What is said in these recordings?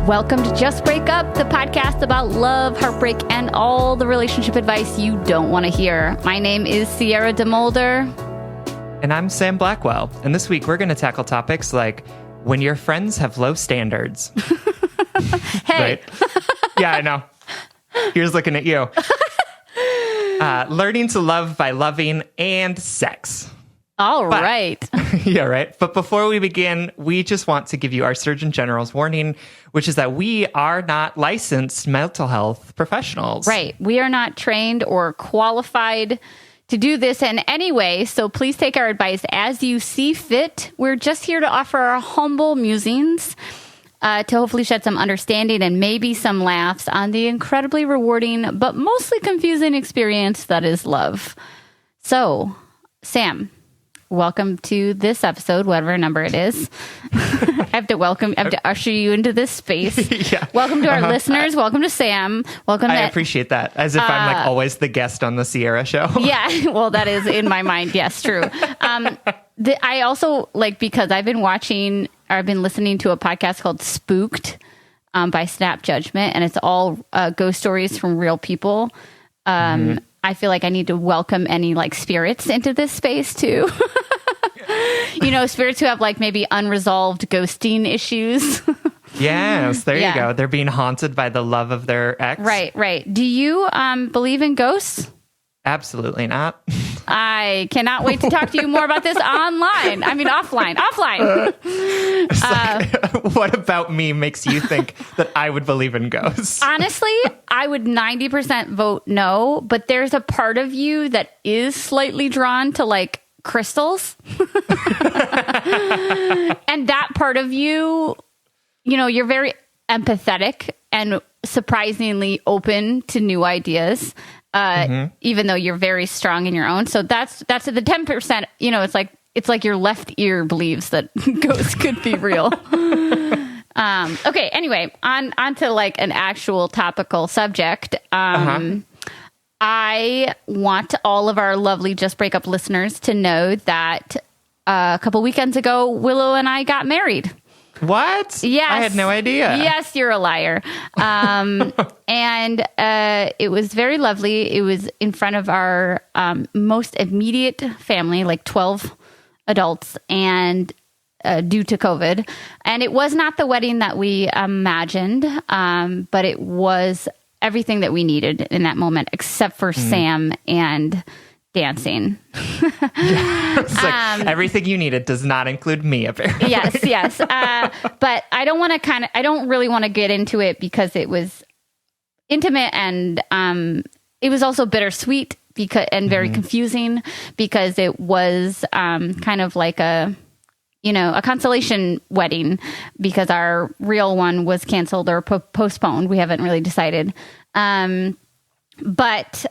Welcome to Just Break Up, the podcast about love, heartbreak, and all the relationship advice you don't want to hear. My name is Sierra DeMolder. And I'm Sam Blackwell. And this week we're going to tackle topics like when your friends have low standards. Hey. Right? Yeah, I know. Here's looking at you. Learning to love by loving and sex. All right. Yeah, right. But before we begin, we just want to give you our Surgeon General's warning, which is that we are not licensed mental health professionals. Right. We are not trained or qualified to do this in any way, so please take our advice as you see fit. We're just here to offer our humble musings to hopefully shed some understanding and maybe some laughs on the incredibly rewarding but mostly confusing experience that is love. So, Sam, welcome to this episode, whatever number it is. I have to usher you into this space. Yeah. Welcome to our listeners. Welcome to Sam. Welcome. I appreciate that. As if I'm like always the guest on the Sierra show. Yeah. Well, that is in my mind. Yes, true. I also because I've been listening to a podcast called Spooked by Snap Judgment, and it's all ghost stories from real people. I feel like I need to welcome any spirits into this space too. Spirits who have maybe unresolved ghosting issues. Yes, there you go. They're being haunted by the love of their ex. Right. Do you believe in ghosts? Absolutely not. I cannot wait to talk to you more about this offline. What about me makes you think that I would believe in ghosts? Honestly, I would 90% vote no, but there's a part of you that is slightly drawn to crystals. And that part of you, you're very empathetic and surprisingly open to new ideas. Even though you're very strong in your own. So that's the 10%, it's like your left ear believes that ghosts could be real. Okay. Anyway, on to an actual topical subject. I want all of our lovely Just Break Up listeners to know that a couple weekends ago, Willow and I got married. What? Yes. I had no idea. Yes, you're a liar. And it was very lovely. It was in front of our most immediate family, 12 adults, and due to COVID. And it was not the wedding that we imagined, but it was everything that we needed in that moment, except for Sam and dancing. It's everything you needed does not include me, apparently. Yes. But I don't really want to get into it because it was intimate and it was also bittersweet and very confusing because it was kind of like a consolation wedding because our real one was canceled or postponed. We haven't really decided. But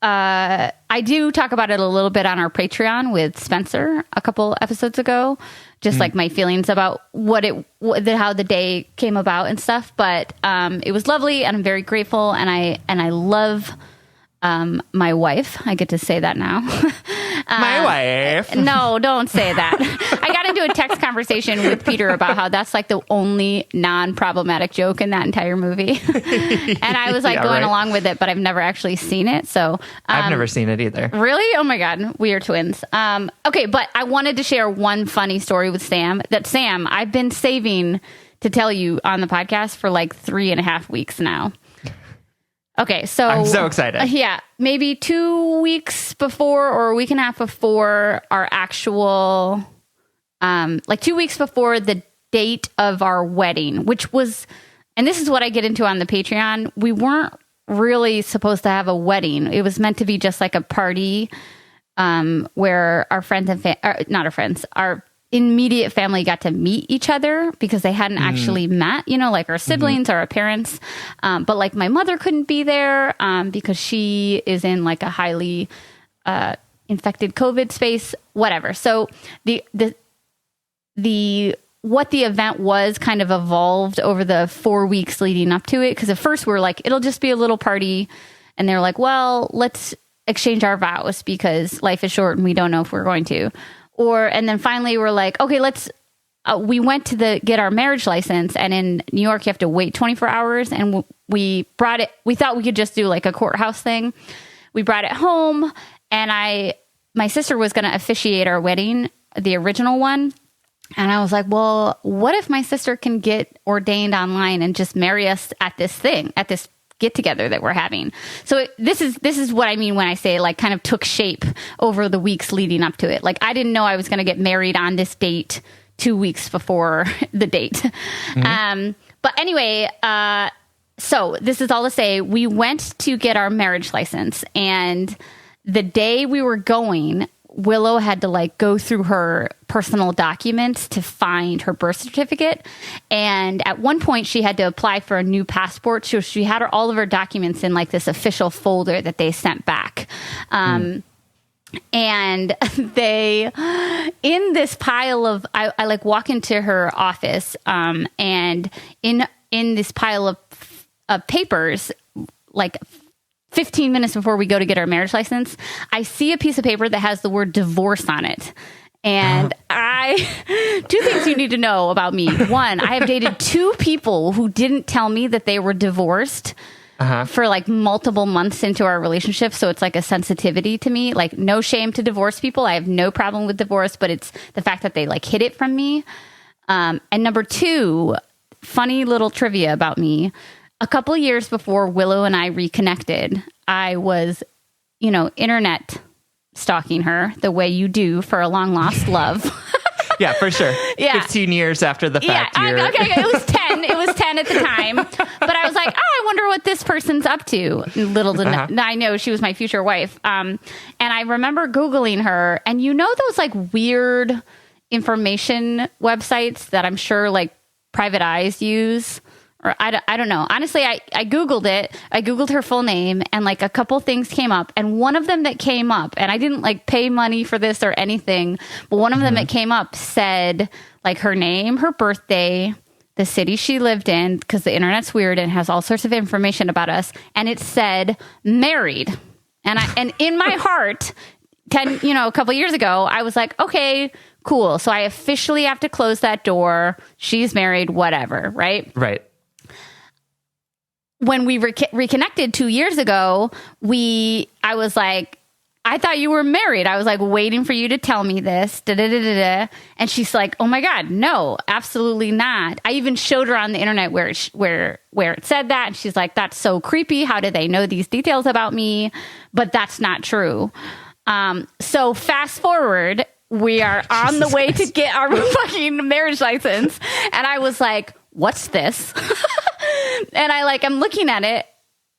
I do talk about it a little bit on our Patreon with Spencer a couple episodes ago, just my feelings about how the day came about and stuff. But it was lovely, and I'm very grateful, and I love my wife. I get to say that now. My wife. No, don't say that. I got into a text conversation with Peter about how that's the only non-problematic joke in that entire movie. And I was going along with it, but I've never actually seen it. So I've never seen it either. Really? Oh my God. We are twins. Okay. But I wanted to share one funny story with Sam I've been saving to tell you on the podcast for 3.5 weeks now. Okay, so I'm so excited. Yeah, maybe 2 weeks before or a week and a half before our actual, 2 weeks before the date of our wedding, which was, and this is what I get into on the Patreon. We weren't really supposed to have a wedding. It was meant to be just a party, where our friends and our immediate family got to meet each other because they hadn't actually met, our siblings or our parents. But my mother couldn't be there because she is in a highly infected COVID space, whatever. So what the event was kind of evolved over the 4 weeks leading up to it. Because at first we're it'll just be a little party. And they're well, let's exchange our vows because life is short and we don't know if we're going to. And then finally we're okay, let's we went to get our marriage license, and in New York, you have to wait 24 hours. And we brought it. We thought we could just do like a courthouse thing. We brought it home, and my sister was going to officiate our wedding, the original one. And I was like, well, what if my sister can get ordained online and just marry us at this get together that we're having? So this is what I mean when I say like kind of took shape over the weeks leading up to it. Like I didn't know I was going to get married on this date 2 weeks before the date. Mm-hmm. But anyway, so this is all to say, we went to get our marriage license, and the day we were going, Willow had to like go through her personal documents to find her birth certificate. And at one point she had to apply for a new passport. So she had all of her documents in like this official folder that they sent back. And they, in this pile of, I like walk into her office, and in this pile of papers, like 15 minutes before we go to get our marriage license, I see a piece of paper that has the word divorce on it. And two things you need to know about me. One, I have dated 2 people who didn't tell me that they were divorced for like multiple months into our relationship. So it's like a sensitivity to me, like no shame to divorce people. I have no problem with divorce, but it's the fact that they like hid it from me. And number 2, funny little trivia about me. A couple of years before Willow and I reconnected, I was, internet stalking her the way you do for a long lost love. Yeah, for sure. Yeah. 15 years after the fact. Yeah, okay. It was 10. It was 10 at the time. But I was like, I wonder what this person's up to. Little did I know she was my future wife. And I remember Googling her, and those like weird information websites that I'm sure like private eyes use. Or I don't know. Honestly, I Googled it. I Googled her full name, and like a couple things came up. And one of them that came up, and I didn't like pay money for this or anything, but one of them that came up said like her name, her birthday, the city she lived in, because the internet's weird and has all sorts of information about us. And it said married. And in my heart, a couple years ago, I was like, okay, cool. So I officially have to close that door. She's married, whatever. Right. Right. When we reconnected 2 years ago, I was like, I thought you were married. I was like waiting for you to tell me this. And she's like, oh my God, no, absolutely not. I even showed her on the internet where it said that. And she's like, that's so creepy. How do they know these details about me? But that's not true. So fast forward, we are on the way to get our fucking marriage license. And I was like, what's this? And I'm looking at it,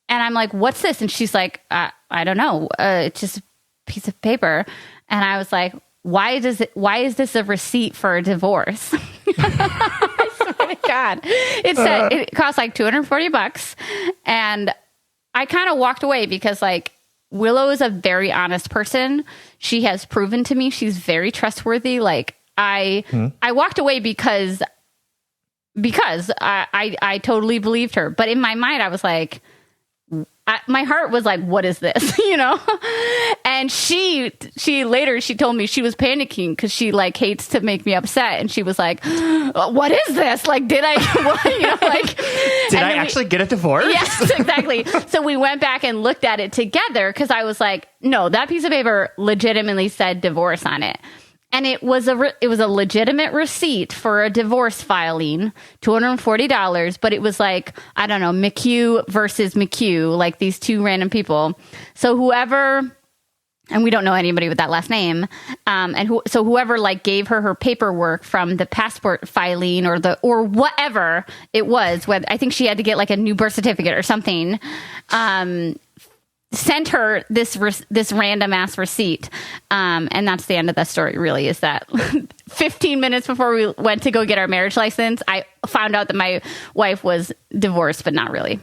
and I'm like, what's this? And she's like, I don't know. It's just a piece of paper. And I was like, why is this a receipt for a divorce? I swear to God. It said it cost like $240. And I kind of walked away because like Willow is a very honest person. She has proven to me she's very trustworthy. Like I walked away because I totally believed her. But in my mind, I was like, my heart was like, what is this? And she later told me she was panicking because she like hates to make me upset. And she was like, what is this? Like, did I, did I actually get a divorce? Yes, exactly. So we went back and looked at it together because I was like, no, that piece of paper legitimately said divorce on it. And it was a legitimate receipt for a divorce filing, $240. But it was like, I don't know, McHugh versus McHugh, like these 2 random people. So whoever, and we don't know anybody with that last name, so whoever like gave her paperwork from the passport filing or whatever it was, I think she had to get like a new birth certificate or something. Sent her this random ass receipt. And that's the end of the story, really, is that 15 minutes before we went to go get our marriage license, I found out that my wife was divorced, but not really.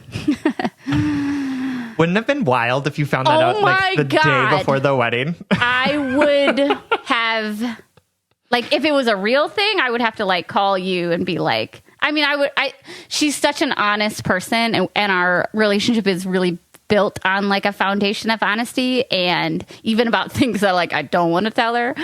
Wouldn't it have been wild if you found that out like the day before the wedding? I would have, like, if it was a real thing, I would have to like call you and be like, she's such an honest person, and our relationship is really built on like a foundation of honesty, and even about things that like I don't want to tell her.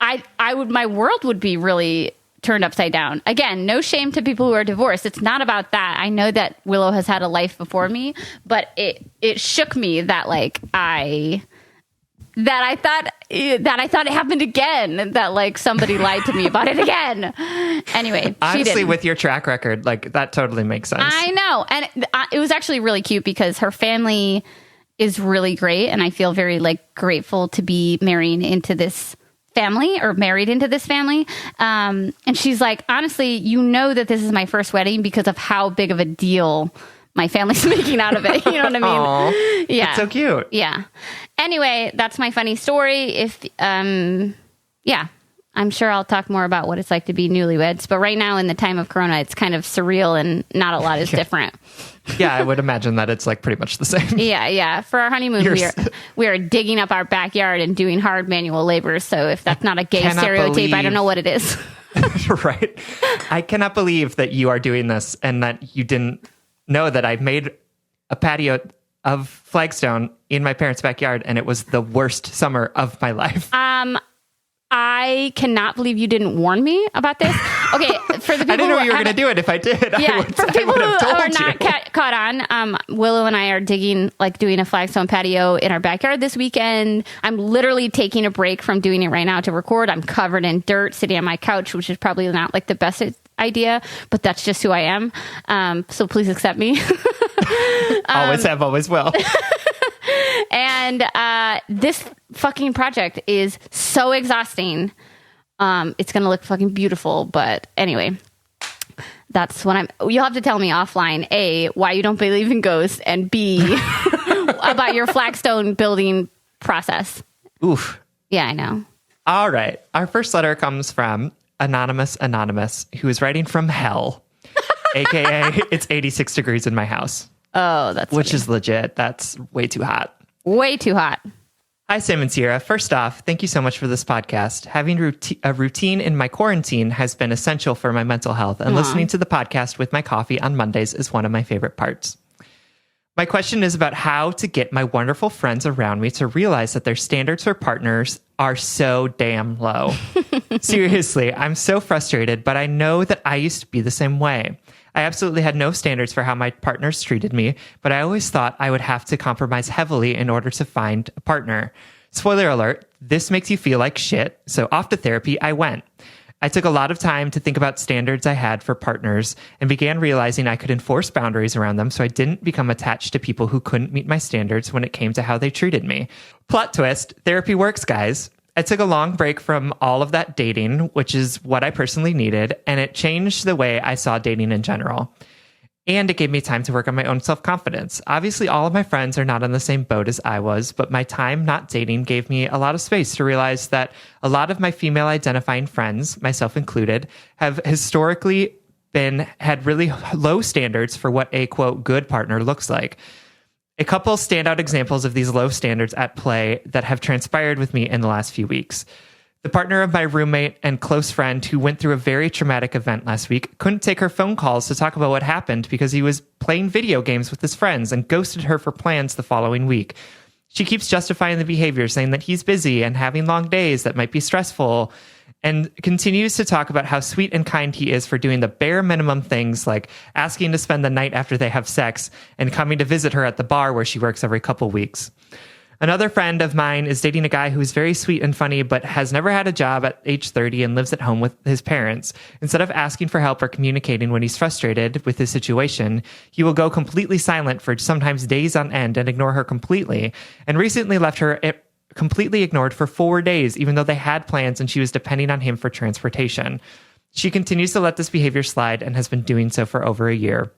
I my world would be really turned upside down. Again, no shame to people who are divorced. It's not about that. I know that Willow has had a life before me, but it shook me that like I thought it happened again, that like somebody lied to me about it again. Anyway, honestly, with your track record, like that totally makes sense. I know. And it was actually really cute because her family is really great. And I feel very like grateful to be married into this family. And she's like, honestly, you know that this is my first wedding because of how big of a deal my family's making out of it. You know what I mean? Aww, yeah. That's so cute. Yeah. Anyway, that's my funny story. I'm sure I'll talk more about what it's like to be newlyweds, but right now in the time of Corona, it's kind of surreal and not a lot is different. Yeah, I would imagine that it's like pretty much the same. Yeah. For our honeymoon, we are digging up our backyard and doing hard manual labor. So if that's not a gay stereotype, I don't know what it is. Right. I cannot believe that you are doing this and that you didn't know that I made a patio of flagstone in my parents' backyard, and it was the worst summer of my life. I cannot believe you didn't warn me about this. Okay, for the people I didn't know you were going to do it. If I did, yeah. For people who are not caught on, Willow and I are doing a flagstone patio in our backyard this weekend. I'm literally taking a break from doing it right now to record. I'm covered in dirt, sitting on my couch, which is probably not like the best idea, but that's just who I am. So please accept me. Always have, always will. And this fucking project is so exhausting. It's going to look fucking beautiful. But anyway, that's what you'll have to tell me offline, A, why you don't believe in ghosts, and B, about your flagstone building process. Oof. Yeah, I know. All right. Our first letter comes from Anonymous, who is writing from hell, AKA it's 86 degrees in my house. Oh, that's which funny. Is legit. That's way too hot. Way too hot. Hi, Sam and Sierra. First off, thank you so much for this podcast. Having a routine in my quarantine has been essential for my mental health, and listening to the podcast with my coffee on Mondays is one of my favorite parts. My question is about how to get my wonderful friends around me to realize that their standards for partners are so damn low. Seriously, I'm so frustrated, but I know that I used to be the same way. I absolutely had no standards for how my partners treated me, but I always thought I would have to compromise heavily in order to find a partner. Spoiler alert, this makes you feel like shit, so off to therapy I went. I took a lot of time to think about standards I had for partners and began realizing I could enforce boundaries around them so I didn't become attached to people who couldn't meet my standards when it came to how they treated me. Plot twist, therapy works, guys. I took a long break from all of that dating, which is what I personally needed, and it changed the way I saw dating in general. And it gave me time to work on my own self-confidence. Obviously, all of my friends are not on the same boat as I was, but my time not dating gave me a lot of space to realize that a lot of my female-identifying friends, myself included, have historically had really low standards for what a, quote, good partner looks like. A couple standout examples of these low standards at play that have transpired with me in the last few weeks. The partner of my roommate and close friend who went through a very traumatic event last week couldn't take her phone calls to talk about what happened because he was playing video games with his friends and ghosted her for plans the following week. She keeps justifying the behavior, saying that he's busy and having long days that might be stressful, and continues to talk about how sweet and kind he is for doing the bare minimum things like asking to spend the night after they have sex and coming to visit her at the bar where she works every couple weeks. Another friend of mine is dating a guy who is very sweet and funny, but has never had a job at age 30 and lives at home with his parents. Instead of asking for help or communicating when he's frustrated with his situation, he will go completely silent for sometimes days on end and ignore her completely, and recently left her completely ignored for 4 days, even though they had plans and she was depending on him for transportation. She continues to let this behavior slide and has been doing so for over a year.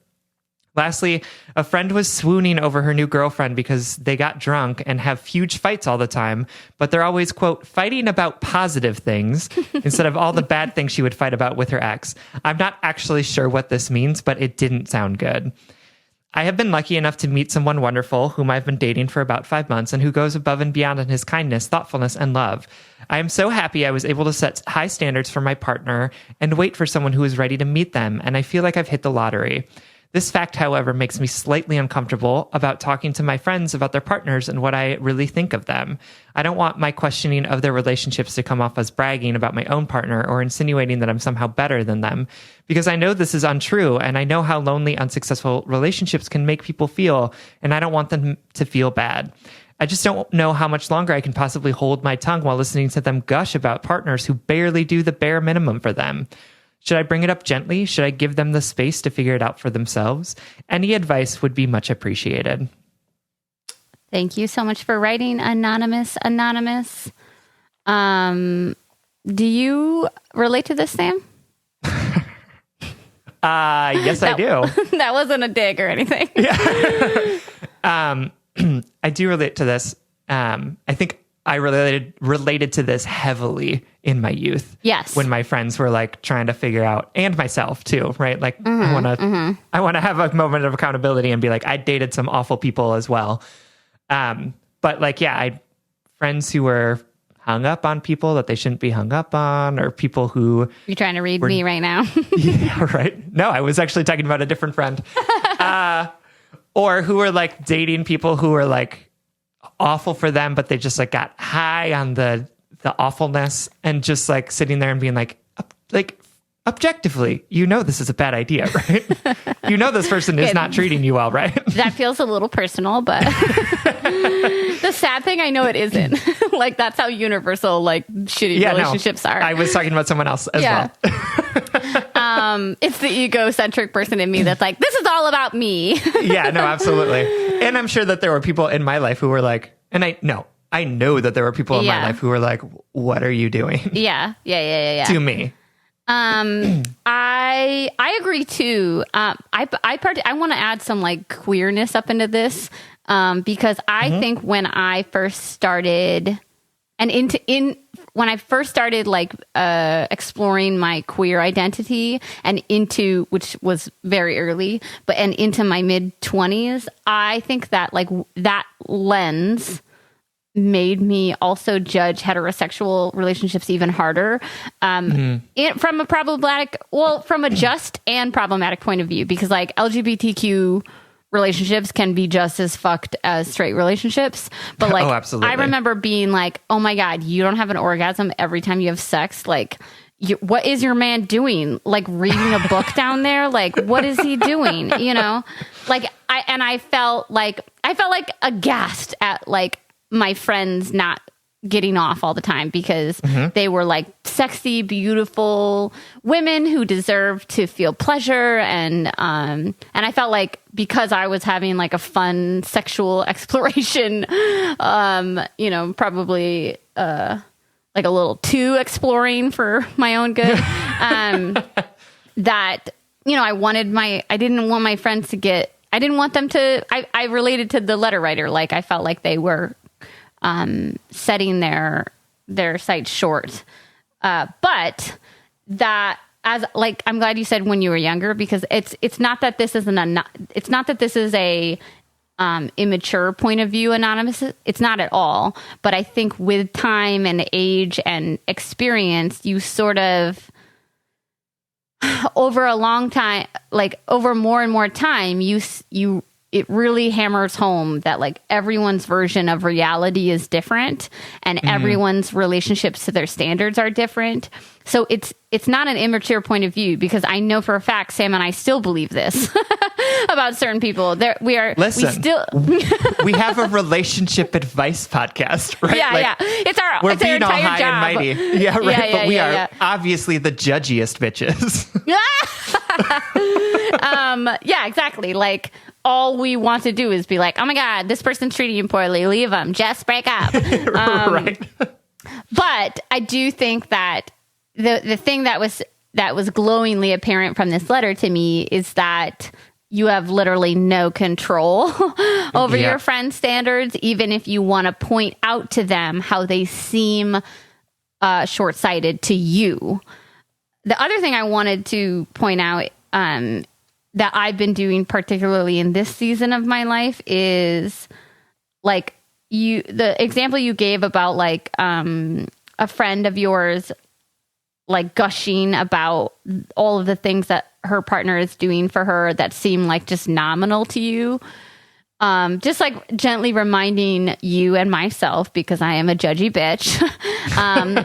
Lastly, a friend was swooning over her new girlfriend because they got drunk and have huge fights all the time, but they're always, quote, fighting about positive things instead of all the bad things she would fight about with her ex. I'm not actually sure what this means, but it didn't sound good. I have been lucky enough to meet someone wonderful whom I've been dating for about 5 months and who goes above and beyond in his kindness, thoughtfulness, and love. I am so happy I was able to set high standards for my partner and wait for someone who is ready to meet them, and I feel like I've hit the lottery. This fact, however, makes me slightly uncomfortable about talking to my friends about their partners and what I really think of them. I don't want my questioning of their relationships to come off as bragging about my own partner or insinuating that I'm somehow better than them, because I know this is untrue, and I know how lonely, unsuccessful relationships can make people feel, and I don't want them to feel bad. I just don't know how much longer I can possibly hold my tongue while listening to them gush about partners who barely do the bare minimum for them. Should I bring it up gently? Should I give them the space to figure it out for themselves? Any advice would be much appreciated. Thank you so much for writing, Anonymous. Do you relate to this, Sam? Yes, I do. That wasn't a dig or anything. Yeah. I do relate to this. I think I related to this heavily in my youth. Yes. When my friends were like trying to figure out, and myself too, right? Like I want to have a moment of accountability and be like, I dated some awful people as well. But like, yeah, I friends who were hung up on people that they shouldn't be hung up on, or people who you're trying to read me right now. Yeah, right. No, I was actually talking about a different friend. Or who were like dating people who were like awful for them, but they just like got high on the awfulness, and just like sitting there and being like objectively, this is a bad idea, right? This person is not treating you well, right? That feels a little personal, but the sad thing, I know it isn't. Like, that's how universal like shitty relationships are. I was talking about someone else as well. It's the egocentric person in me that's like, this is all about me. Yeah, no, absolutely. And I'm sure that there were people in my life who were like, and I know that there were people in my life who were like, what are you doing? Yeah. To me. I agree too. I want to add some like queerness up into this, because I think when I first started when I first started like exploring my queer identity and which was very early, and into my mid-20s, I think that like that lens made me also judge heterosexual relationships even harder, from a just and problematic point of view, because like LGBTQ relationships can be just as fucked as straight relationships. But like, absolutely. I remember being like, oh my God, you don't have an orgasm every time you have sex. Like, what is your man doing? Like reading a book down there? Like, what is he doing? Like I felt like aghast at like my friends not getting off all the time, because they were like sexy, beautiful women who deserved to feel pleasure. And I felt like because I was having like a fun sexual exploration, probably like a little too exploring for my own good, that, I didn't want my friends to I didn't want them to, I related to the letter writer. Like I felt like they were setting their sights short. But that, as like, I'm glad you said when you were younger, because it's not that this is a immature point of view, Anonymous. It's not at all. But I think with time and age and experience, you sort of, over a long time, like over more and more time, it really hammers home that like everyone's version of reality is different, and everyone's relationships to their standards are different. So it's not an immature point of view, because I know for a fact Sam and I still believe this about certain people. We have a relationship advice podcast, right? Yeah. We're it's being our all entire high job. and mighty. Yeah, right. But we are obviously the judgiest bitches. Yeah, exactly. Like, all we want to do is be like, oh my God, this person's treating you poorly. Leave them. Just break up. Right. But I do think that the thing that was glowingly apparent from this letter to me is that you have literally no control over your friends' standards, even if you want to point out to them how they seem short-sighted to you. The other thing I wanted to point out that I've been doing, particularly in this season of my life, is like the example you gave about like a friend of yours like gushing about all of the things that her partner is doing for her that seem like just nominal to you. Just like gently reminding you and myself, because I am a judgy bitch,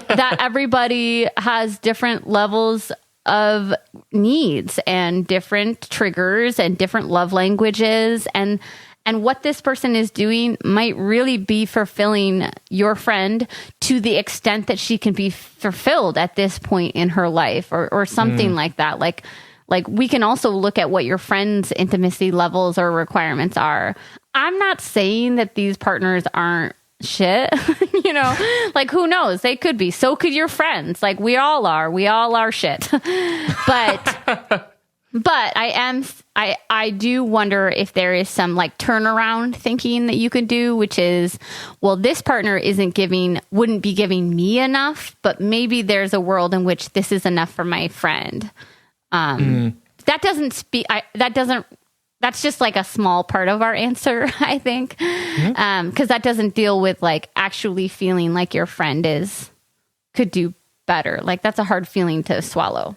that everybody has different levels of needs and different triggers and different love languages, and what this person is doing might really be fulfilling your friend to the extent that she can be fulfilled at this point in her life, or something like that. Like we can also look at what your friend's intimacy levels or requirements are. I'm not saying that these partners aren't shit, like who knows? They could be. So could your friends. Like we all are shit. But I do wonder if there is some like turnaround thinking that you could do, which is, well, this partner wouldn't be giving me enough, but maybe there's a world in which this is enough for my friend. That's just like a small part of our answer, I think. Because that doesn't deal with like actually feeling like your friend could do better. Like that's a hard feeling to swallow.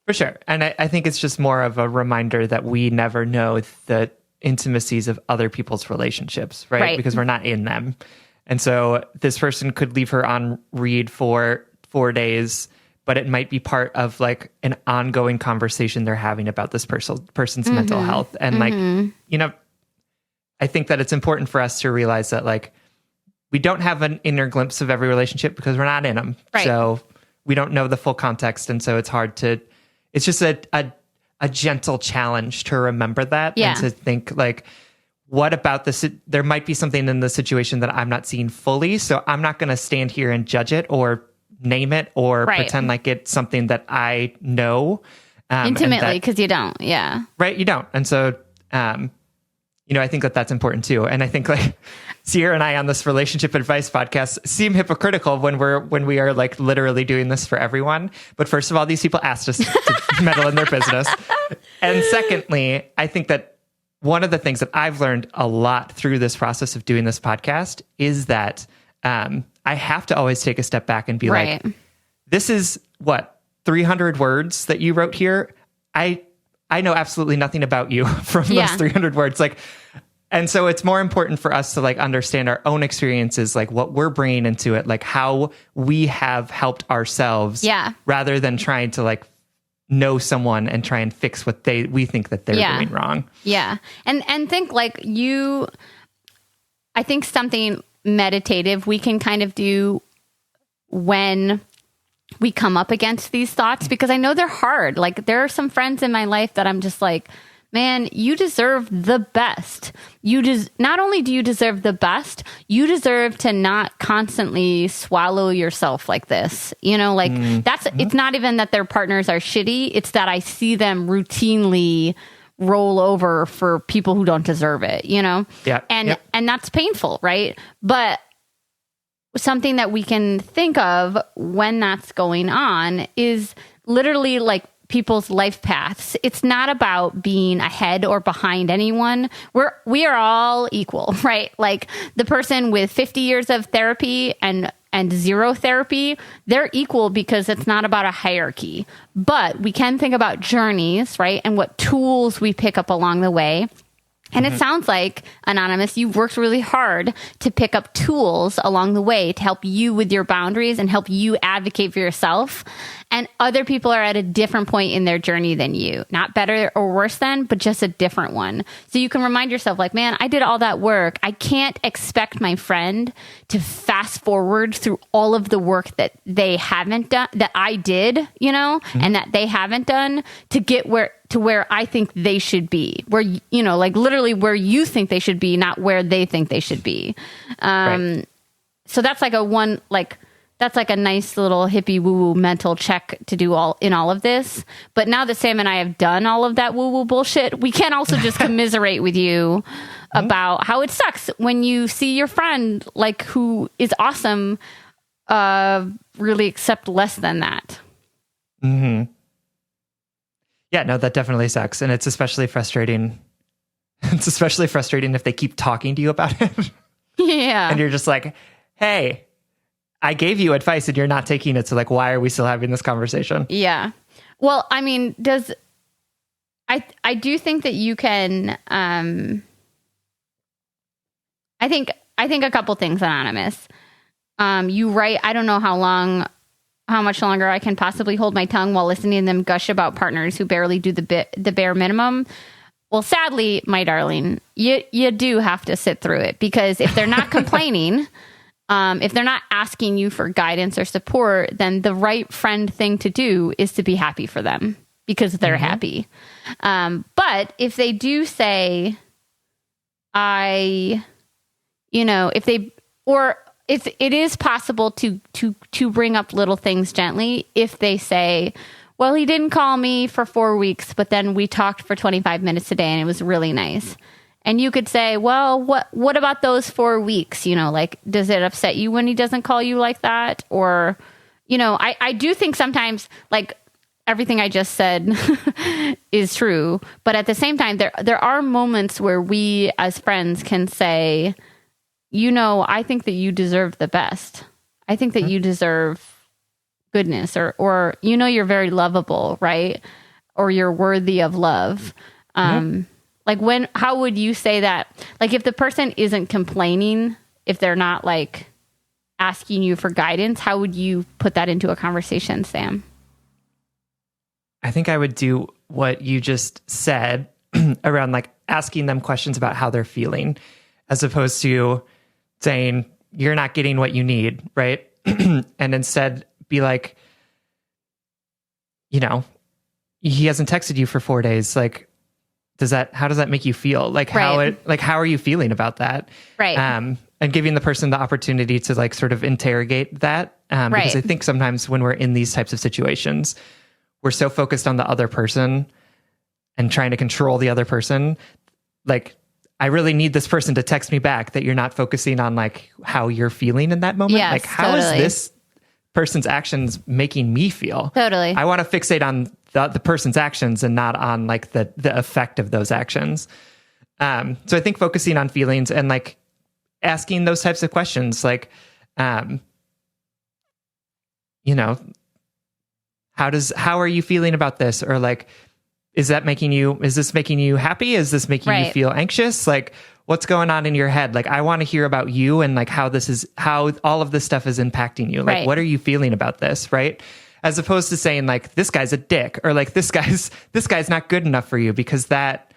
For sure. And I think it's just more of a reminder that we never know the intimacies of other people's relationships, right? Because we're not in them. And so this person could leave her on read for 4 days, but it might be part of like an ongoing conversation they're having about this person's mental health. And like, I think that it's important for us to realize that like, we don't have an inner glimpse of every relationship because we're not in them. Right. So we don't know the full context. And so it's just a gentle challenge to remember that and to think like, what about this? There might be something in the situation that I'm not seeing fully. So I'm not going to stand here and judge it or name it or pretend like it's something that I know intimately, because you don't. Yeah. Right. You don't. And so, I think that that's important too. And I think like Sierra and I on this relationship advice podcast seem hypocritical when we are like literally doing this for everyone. But first of all, these people asked us to meddle in their business. And secondly, I think that one of the things that I've learned a lot through this process of doing this podcast is that I have to always take a step back and be like, this is 300 words that you wrote here. I know absolutely nothing about you from those 300 words. Like, and so it's more important for us to like understand our own experiences, like what we're bringing into it, like how we have helped ourselves rather than trying to like know someone and try and fix what we think that they're doing wrong. Yeah. And think like I think something meditative we can kind of do when we come up against these thoughts, because I know they're hard. Like there are some friends in my life that I'm just like, man, you deserve the best. Not only do you deserve the best, you deserve to not constantly swallow yourself like this. It's not even that their partners are shitty. It's that I see them routinely roll over for people who don't deserve it, Yeah. And that's painful, right? But something that we can think of when that's going on is literally like people's life paths. It's not about being ahead or behind anyone. We are all equal, right? Like the person with 50 years of therapy and 0 therapy, they're equal because it's not about a hierarchy. But we can think about journeys, right? And what tools we pick up along the way. And it sounds like, Anonymous, you've worked really hard to pick up tools along the way to help you with your boundaries and help you advocate for yourself. And other people are at a different point in their journey than you. Not better or worse than, but just a different one. So you can remind yourself like, man, I did all that work. I can't expect my friend to fast forward through all of the work that they haven't done, that I did, and that they haven't done to get where I think they should be, where, like literally where you think they should be, not where they think they should be. So that's like that's like a nice little hippie woo-woo mental check to do all of this. But now that Sam and I have done all of that woo-woo bullshit, we can also just commiserate with you about how it sucks when you see your friend, like, who is awesome, really accept less than that. Mm-hmm. Yeah, no, that definitely sucks. And it's especially frustrating. It's especially frustrating if they keep talking to you about it. Yeah. And you're just like, hey, I gave you advice and you're not taking it. So like, why are we still having this conversation? Yeah. Well, I mean, I do think that you can, I think a couple things, Anonymous. You write, I don't know how much longer I can possibly hold my tongue while listening to them gush about partners who barely do the bare minimum. Well, sadly, my darling, you do have to sit through it, because if they're not complaining, if they're not asking you for guidance or support, then the right friend thing to do is to be happy for them because they're happy. But if they do say, if it is possible to bring up little things gently, if they say, well, he didn't call me for 4 weeks, but then we talked for 25 minutes today and it was really nice. And you could say, well, what about those 4 weeks? Like, does it upset you when he doesn't call you like that? Or, I do think sometimes, like, everything I just said is true. But at the same time, there are moments where we as friends can say, I think that you deserve the best. I think that you deserve goodness, or you're very lovable, right? Or you're worthy of love. Like, how would you say that? Like, if the person isn't complaining, if they're not like asking you for guidance, how would you put that into a conversation, Sam? I think I would do what you just said around like asking them questions about how they're feeling, as opposed to saying you're not getting what you need, right? And instead be like, he hasn't texted you for 4 days. Like, how does that make you feel? Like, how are you feeling about that? Right. And giving the person the opportunity to like sort of interrogate that. Because I think sometimes when we're in these types of situations, we're so focused on the other person and trying to control the other person. Like, I really need this person to text me back, that you're not focusing on like how you're feeling in that moment. Yes, like, how is this person's actions making me feel? Totally. I want to fixate on the person's actions and not on like the effect of those actions. So I think focusing on feelings and like asking those types of questions, like, how are you feeling about this? Or like, is this making you happy? Is this making you feel anxious? Like, what's going on in your head? Like, I want to hear about you and like how all of this stuff is impacting you. Like, what are you feeling about this? Right. As opposed to saying like, this guy's a dick, or like, this guy's not good enough for you, because that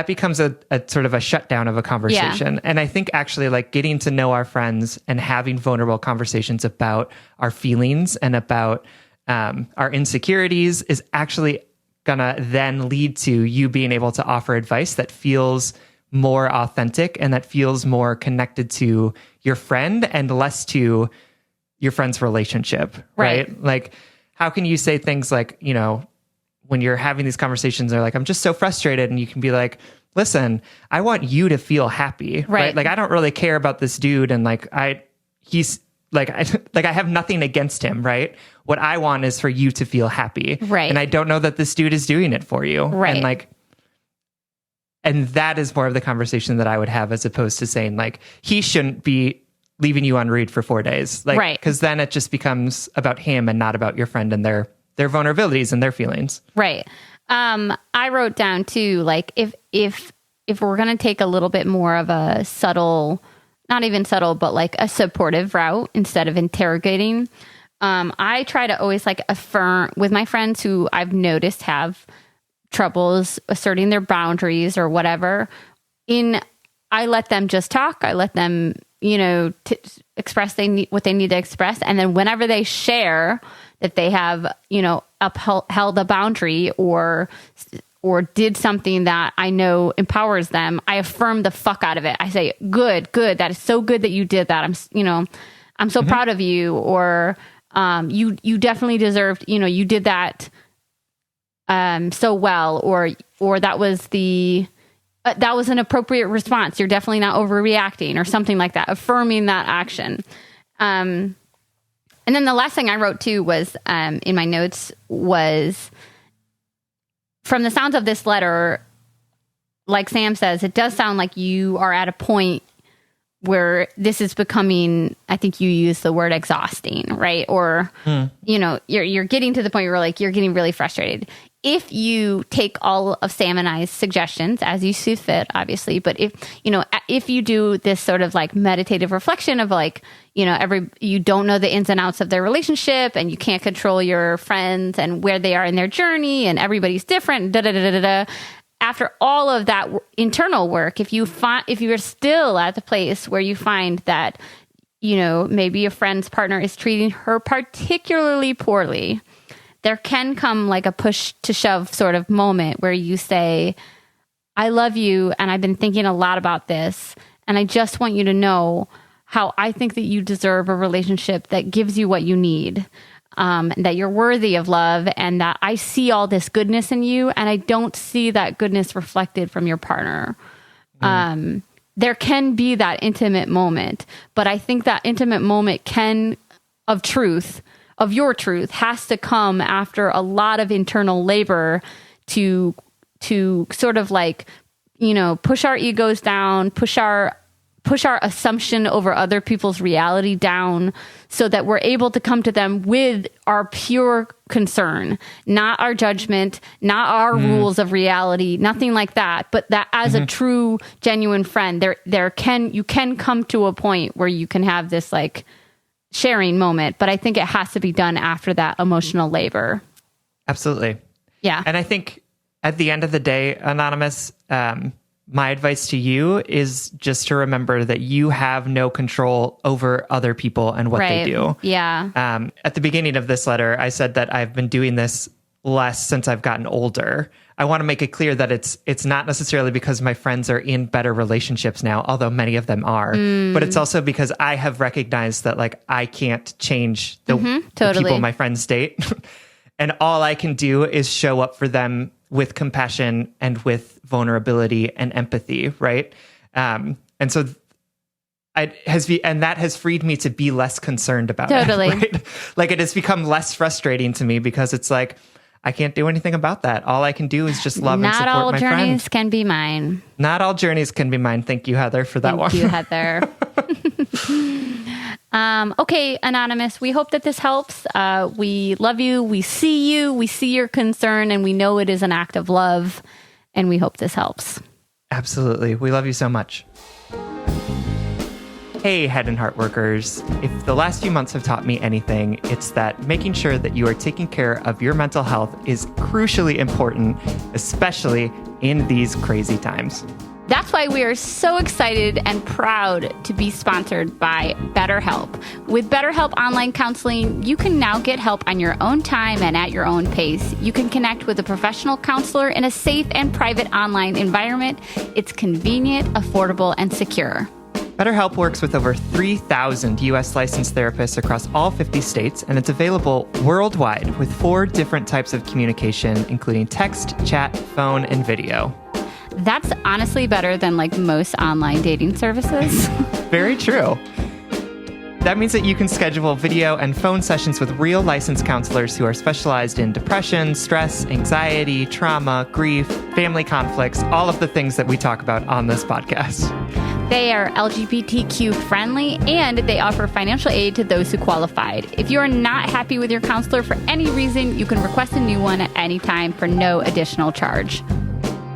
becomes a sort of a shutdown of a conversation. Yeah. And I think actually like getting to know our friends and having vulnerable conversations about our feelings and about our insecurities is actually gonna then lead to you being able to offer advice that feels more authentic and that feels more connected to your friend and less to your friend's relationship, right? Like, how can you say things like, when you're having these conversations, they're like, I'm just so frustrated. And you can be like, listen, I want you to feel happy, right? Like, I don't really care about this dude. And like, he's like, I have nothing against him, right? What I want is for you to feel happy. Right. And I don't know that this dude is doing it for you. Right. And like, and that is more of the conversation that I would have, as opposed to saying like, he shouldn't be leaving you on read for 4 days. Like, because then it just becomes about him and not about your friend and their vulnerabilities and their feelings. Right. I wrote down too, like, if we're going to take a little bit more of a subtle, not even subtle, but like a supportive route instead of interrogating, I try to always like affirm with my friends who I've noticed have troubles asserting their boundaries or whatever. I let them just talk. I let them, express what they need to express. And then whenever they share that they have, upheld a boundary or did something that I know empowers them, I affirm the fuck out of it. I say, good. That is so good that you did that. I'm so proud of you. Or, you definitely deserved, you did that, so well, or that was that was an appropriate response. You're definitely not overreacting or something like that, affirming that action. And then the last thing I wrote too was, in my notes was, from the sounds of this letter, like Sam says, it does sound like you are at a point where this is becoming, I think you use the word exhausting, right? Or, you're getting to the point where like, you're getting really frustrated. If you take all of Sam and I's suggestions as you see fit, obviously, but if you do this sort of like meditative reflection of like, you don't know the ins and outs of their relationship and you can't control your friends and where they are in their journey and everybody's different, after all of that internal work, if you are still at the place where you find that, maybe a friend's partner is treating her particularly poorly, there can come like a push to shove sort of moment where you say, I love you and I've been thinking a lot about this and I just want you to know how I think that you deserve a relationship that gives you what you need, that you're worthy of love and that I see all this goodness in you and I don't see that goodness reflected from your partner. There can be that intimate moment, but I think that intimate moment of your truth has to come after a lot of internal labor to sort of like, push our egos down, push our assumption over other people's reality down so that we're able to come to them with our pure concern, not our judgment, not our rules of reality, nothing like that, but that as a true, genuine friend, you can come to a point where you can have this like sharing moment, but I think it has to be done after that emotional labor. Absolutely. Yeah. And I think at the end of the day, Anonymous, my advice to you is just to remember that you have no control over other people and what they do. Yeah. At the beginning of this letter, I said that I've been doing this less since I've gotten older. I want to make it clear that it's not necessarily because my friends are in better relationships now, although many of them are, but it's also because I have recognized that like I can't change the people my friends date. And all I can do is show up for them with compassion and with vulnerability and empathy, right? And so that has freed me to be less concerned about it. Right? Like it has become less frustrating to me because it's like, I can't do anything about that. All I can do is just love and support my friend. Not all journeys can be mine. Not all journeys can be mine. Thank you, Heather, for that one. Thank you, Heather. Okay, Anonymous, we hope that this helps. We love you. We see your concern, and we know it is an act of love, and we hope this helps. Absolutely. We love you so much. Hey, head and heart workers. If the last few months have taught me anything, it's that making sure that you are taking care of your mental health is crucially important, especially in these crazy times. That's why we are so excited and proud to be sponsored by BetterHelp. With BetterHelp Online Counseling, you can now get help on your own time and at your own pace. You can connect with a professional counselor in a safe and private online environment. It's convenient, affordable, and secure. BetterHelp works with over 3,000 U.S. licensed therapists across all 50 states, and it's available worldwide with 4 different types of communication, including text, chat, phone, and video. That's honestly better than like most online dating services. Very true. That means that you can schedule video and phone sessions with real licensed counselors who are specialized in depression, stress, anxiety, trauma, grief, family conflicts, all of the things that we talk about on this podcast. They are LGBTQ friendly and they offer financial aid to those who qualified. If you are not happy with your counselor for any reason, you can request a new one at any time for no additional charge.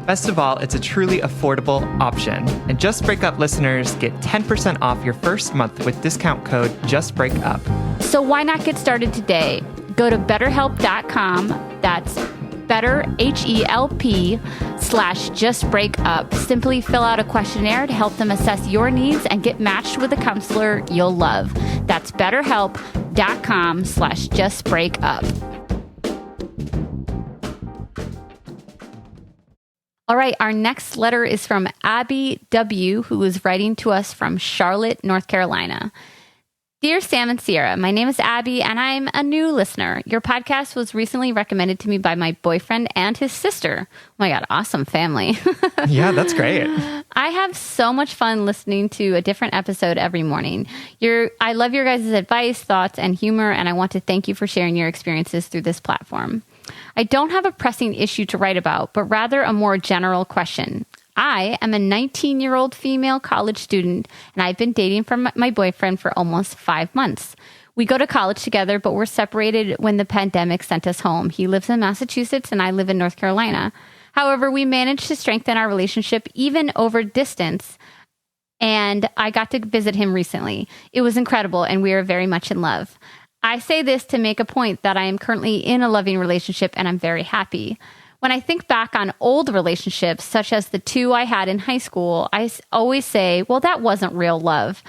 Best of all, it's a truly affordable option. And Just Break Up listeners get 10% off your first month with discount code JustBreakUp. So why not get started today? Go to betterhelp.com. That's BetterHelp/JustBreakUp. Simply fill out a questionnaire to help them assess your needs and get matched with a counselor you'll love. That's BetterHelp.com/JustBreakUp. All right, our next letter is from Abby W., who is writing to us from Charlotte, North Carolina. Dear Sam and Sierra, my name is Abby, and I'm a new listener. Your podcast was recently recommended to me by my boyfriend and his sister. Oh my God, awesome family. Yeah, that's great. I have so much fun listening to a different episode every morning. I love your guys' advice, thoughts, and humor, and I want to thank you for sharing your experiences through this platform. I don't have a pressing issue to write about, but rather a more general question. I am a 19-year-old female college student, and I've been dating from my boyfriend for almost 5 months. We go to college together, but we're separated when the pandemic sent us home. He lives in Massachusetts, and I live in North Carolina. However, we managed to strengthen our relationship even over distance, and I got to visit him recently. It was incredible, and we are very much in love. I say this to make a point that I am currently in a loving relationship, and I'm very happy. When I think back on old relationships, such as the 2 I had in high school, I always say, well, that wasn't real love.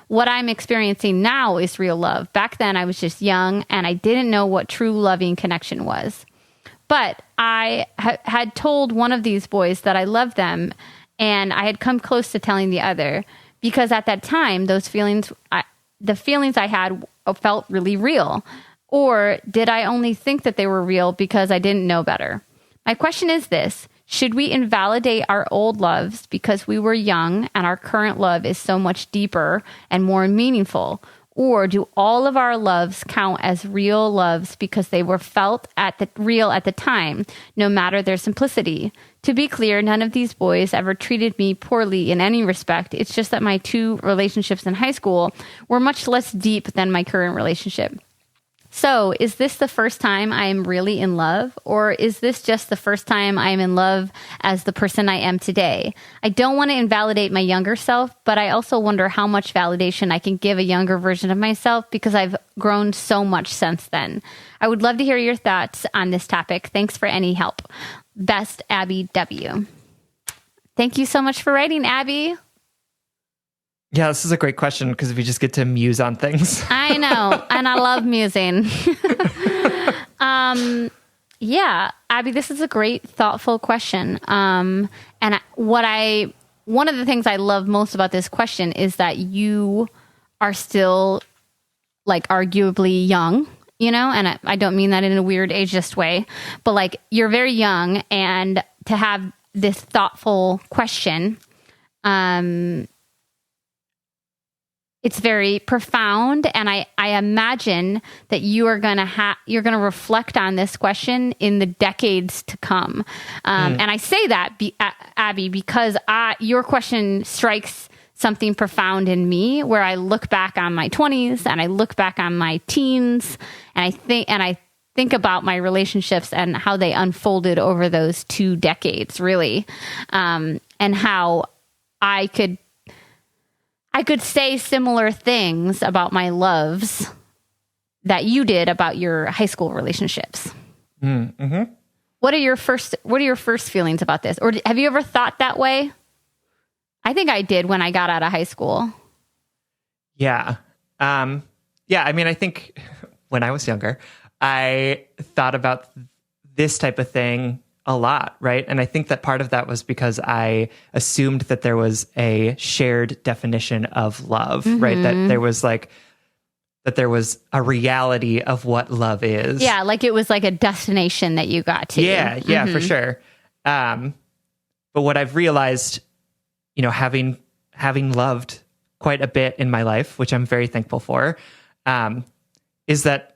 What I'm experiencing now is real love. Back then, I was just young, and I didn't know what true loving connection was. But I had told one of these boys that I loved them, and I had come close to telling the other, because at that time, the feelings I had felt really real. Or did I only think that they were real because I didn't know better? My question is this: should we invalidate our old loves because we were young and our current love is so much deeper and more meaningful? Or do all of our loves count as real loves because they were felt real at the time, no matter their simplicity? To be clear, none of these boys ever treated me poorly in any respect. It's just that my 2 relationships in high school were much less deep than my current relationship. So, is this the first time I am really in love, or is this just the first time I am in love as the person I am today? I don't want to invalidate my younger self, but I also wonder how much validation I can give a younger version of myself because I've grown so much since then. I would love to hear your thoughts on this topic. Thanks for any help. Best, Abby W. Thank you so much for writing, Abby. Yeah, this is a great question because we just get to muse on things. I know, and I love musing. Yeah, Abby, this is a great, thoughtful question. One of the things I love most about this question is that you are still, like, arguably young, you know, and I don't mean that in a weird ageist way, but like, you're very young, and to have this thoughtful question, it's very profound, and I imagine that you are gonna reflect on this question in the decades to come. And I say that, Abby, because your question strikes something profound in me, where I look back on my 20s and I look back on my teens, and I think about my relationships and how they unfolded over those 2 decades, really, and how I could say similar things about my loves that you did about your high school relationships. Mm-hmm. What are your first feelings about this? Or have you ever thought that way? I think I did when I got out of high school. Yeah. I mean, I think when I was younger, I thought about this type of thing a lot, right? And I think that part of that was because I assumed that there was a shared definition of love, right? That there was a reality of what love is. Yeah, like it was like a destination that you got to. Yeah, for sure. But what I've realized, you know, having loved quite a bit in my life, which I'm very thankful for, is that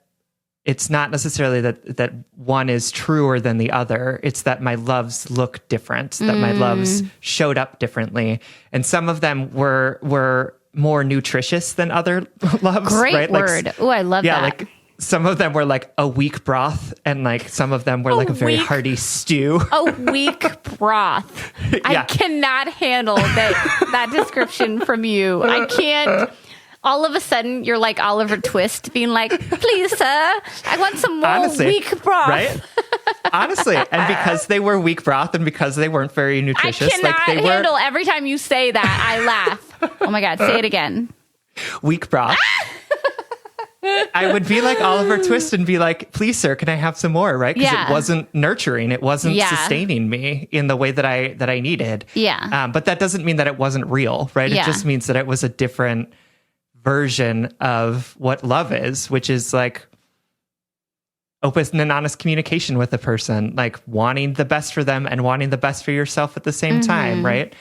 it's not necessarily that one is truer than the other. It's that my loves look different, that my loves showed up differently. And some of them were more nutritious than other loves. Great right? word. Like, oh, I love that. Yeah, like some of them were like a weak broth, and like some of them were like a very hearty stew. A weak broth. Yeah. I cannot handle that description from you. I can't. All of a sudden, you're like Oliver Twist, being like, "Please, sir, I want some more weak broth." Right? Honestly, and because they were weak broth, and because they weren't very nutritious, I cannot handle every time you say that. I laugh. Oh my God, say it again. Weak broth. I would be like Oliver Twist and be like, "Please, sir, can I have some more?" Right? Because it wasn't nurturing, it wasn't sustaining me in the way that I needed. Yeah. But that doesn't mean that it wasn't real, right? It just means that it was a different version of what love is, which is like open and honest communication with a person, like wanting the best for them and wanting the best for yourself at the same time, right?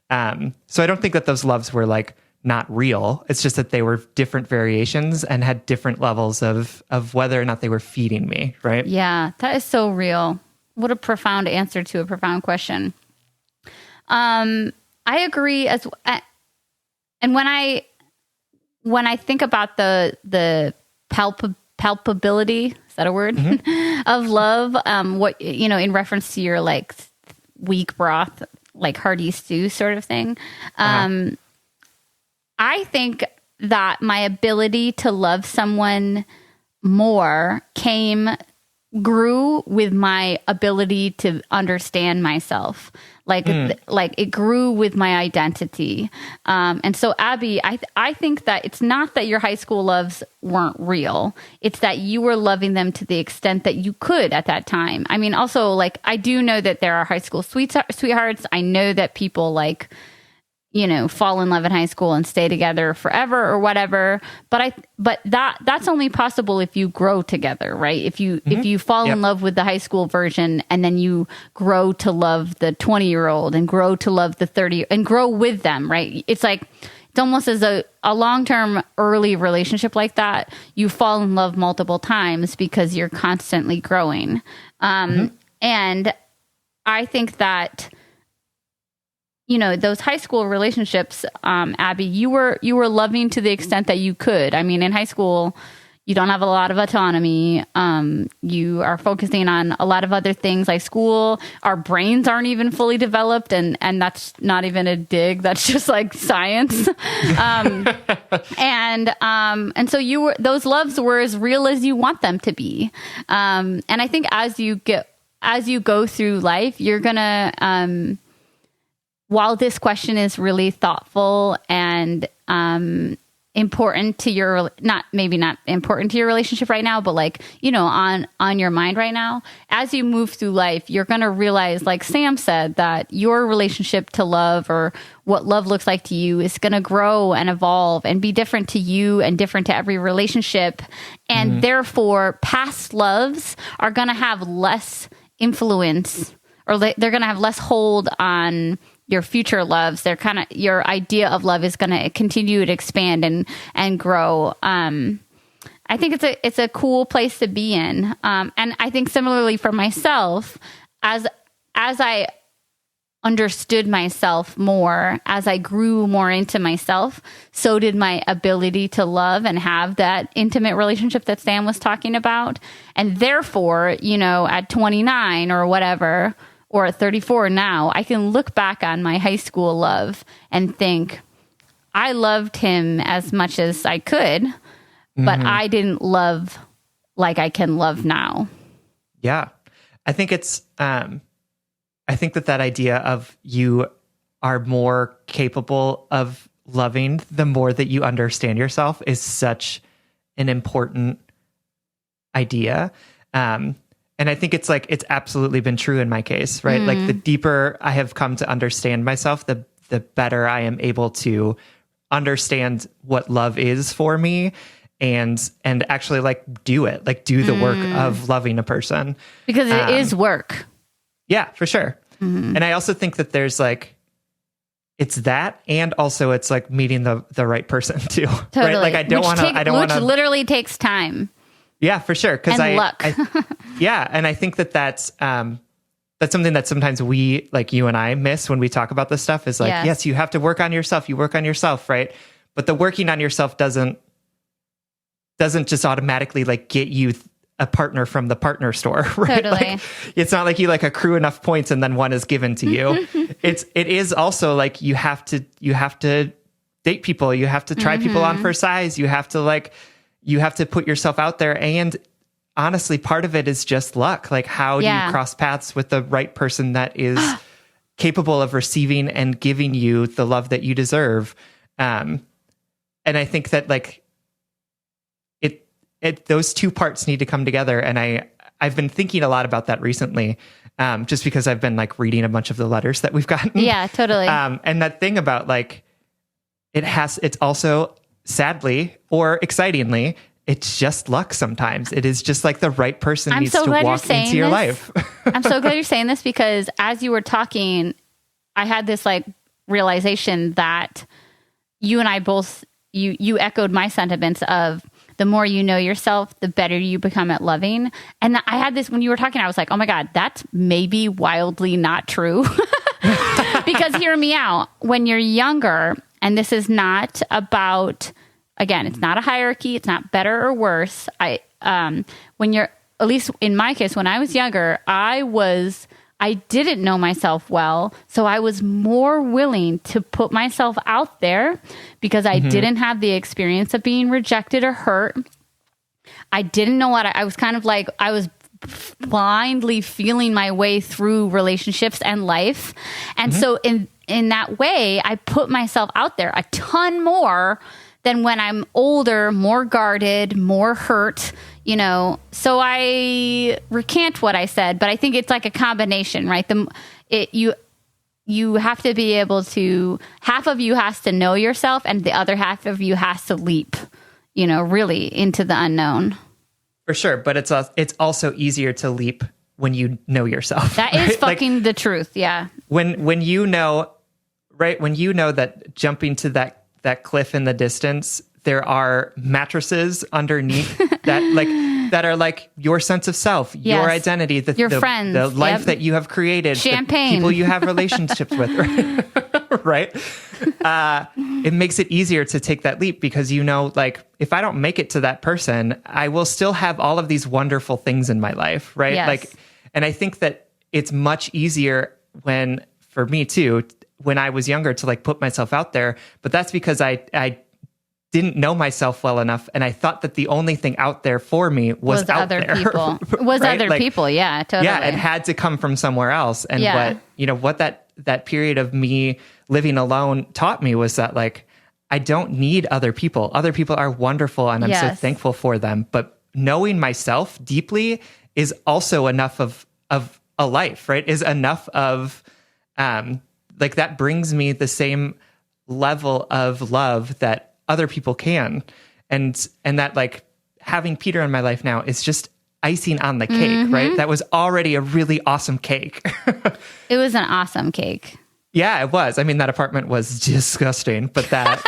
So I don't think that those loves were like not real. It's just that they were different variations and had different levels of whether or not they were feeding me, right? Yeah, that is so real. What a profound answer to a profound question. I agree and when I think about the palpability, is that a word? Of love, what, in reference to your like weak broth, like hearty stew sort of thing. I think that my ability to love someone more grew with my ability to understand myself. Like it grew with my identity. And so Abby, I think that it's not that your high school loves weren't real. It's that you were loving them to the extent that you could at that time. I mean, also like, I do know that there are high school sweethearts. I know that people like, fall in love in high school and stay together forever or whatever. But that's only possible if you grow together, right? If you fall in love with the high school version and then you grow to love the 20-year-old and grow to love the 30 and grow with them, right? It's like, it's almost as a long-term early relationship like that. You fall in love multiple times because you're constantly growing. And I think that, those high school relationships, Abby, you were loving to the extent that you could. I mean, in high school, you don't have a lot of autonomy. You are focusing on a lot of other things like school. Our brains aren't even fully developed. And that's not even a dig. That's just like science. And so those loves were as real as you want them to be. And I think as you go through life, you're gonna, while this question is really thoughtful and important to your not important to your relationship right now, but like on your mind right now, as you move through life, you're going to realize, like Sam said, that your relationship to love or what love looks like to you is going to grow and evolve and be different to you and different to every relationship, and therefore past loves are going to have less influence, or they're going to have less hold on your future loves. Your idea of love is going to continue to expand and grow. I think it's a cool place to be in. And I think similarly for myself, as I understood myself more, as I grew more into myself, so did my ability to love and have that intimate relationship that Sam was talking about. And therefore, at 29 or whatever, or at 34 now, I can look back on my high school love and think, I loved him as much as I could, but I didn't love like I can love now. Yeah. I think it's, I think that idea of you are more capable of loving the more that you understand yourself is such an important idea. And I think it's absolutely been true in my case, right? Like the deeper I have come to understand myself, the better I am able to understand what love is for me and actually do the work of loving a person. Because it is work. Yeah, for sure. And I also think that there's it's that, and also it's meeting the right person too. Totally. Right? I don't want to, which literally takes time. Yeah, for sure. Because luck. Yeah, and I think that's something that sometimes we, like you and I, miss when we talk about this stuff. Is yes, you have to work on yourself. You work on yourself, right? But the working on yourself doesn't just automatically get you a partner from the partner store, right? Totally. It's not like you accrue enough points and then one is given to you. It is also you have to date people. You have to try people on for size. You have to put yourself out there. And honestly, part of it is just luck. How do you cross paths with the right person that is capable of receiving and giving you the love that you deserve? And I think that those two parts need to come together. And I've been thinking a lot about that recently, just because I've been reading a bunch of the letters that we've gotten. Yeah, totally. And that thing about it's also, sadly or excitingly, it's just luck sometimes. It is just the right person needs to walk into your life. I'm so glad you're saying this, because as you were talking, I had this realization that you and I both, you echoed my sentiments of the more you know yourself, the better you become at loving. And I had this, when you were talking, I was like, oh my God, that's maybe wildly not true. Because hear me out. When you're younger, and this is not about, again, it's not a hierarchy. It's not better or worse. When you're, at least in my case, when I was younger, I didn't know myself well. So I was more willing to put myself out there because I didn't have the experience of being rejected or hurt. I didn't know I was kind of like, I was blindly feeling my way through relationships and life. And so in that way, I put myself out there a ton more than when I'm older, more guarded, more hurt, So I recant what I said, but I think it's like a combination, right? You have to be able to, half of you has to know yourself and the other half of you has to leap, really into the unknown. For sure. But it's also easier to leap when you know yourself. That is fucking the truth. Yeah. When you know, right. When you know that jumping to that cliff in the distance, there are mattresses underneath that are like your sense of self, your identity, your friends, the life that you have created, champagne, the people you have relationships with, right? It makes it easier to take that leap because if I don't make it to that person, I will still have all of these wonderful things in my life, right? Yes. And I think that it's much easier for me too, when I was younger to put myself out there, but that's because I didn't know myself well enough, and I thought that the only thing out there for me was out other there. People. Was right? Other people, yeah, totally. Yeah, it had to come from somewhere else. And what that period of me living alone taught me was that I don't need other people. Other people are wonderful, and I'm so thankful for them. But knowing myself deeply is also enough of a life, right? Is enough of that brings me the same level of love that other people can. And that having Peter in my life now is just icing on the cake, right? That was already a really awesome cake. It was an awesome cake. Yeah, it was. I mean, that apartment was disgusting, but that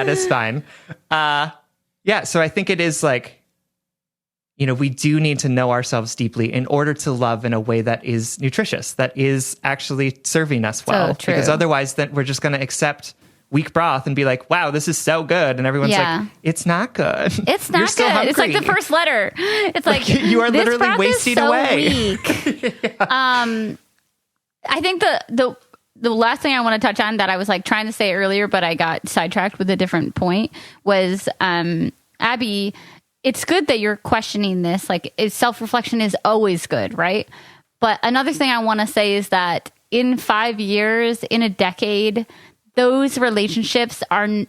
is fine. So I think it is we do need to know ourselves deeply in order to love in a way that is nutritious, that is actually serving us well. So true. Because otherwise then we're just going to accept weak broth and be like, wow, this is so good. And everyone's like, it's not good. It's not good. Hungry. It's like the first letter. It's like you are literally wasting so away. Weak. I think the last thing I want to touch on that I was trying to say earlier, but I got sidetracked with a different point was, Abby, it's good that you're questioning this. Self-reflection is always good, right? But another thing I want to say is that in 5 years, in a decade, those relationships aren't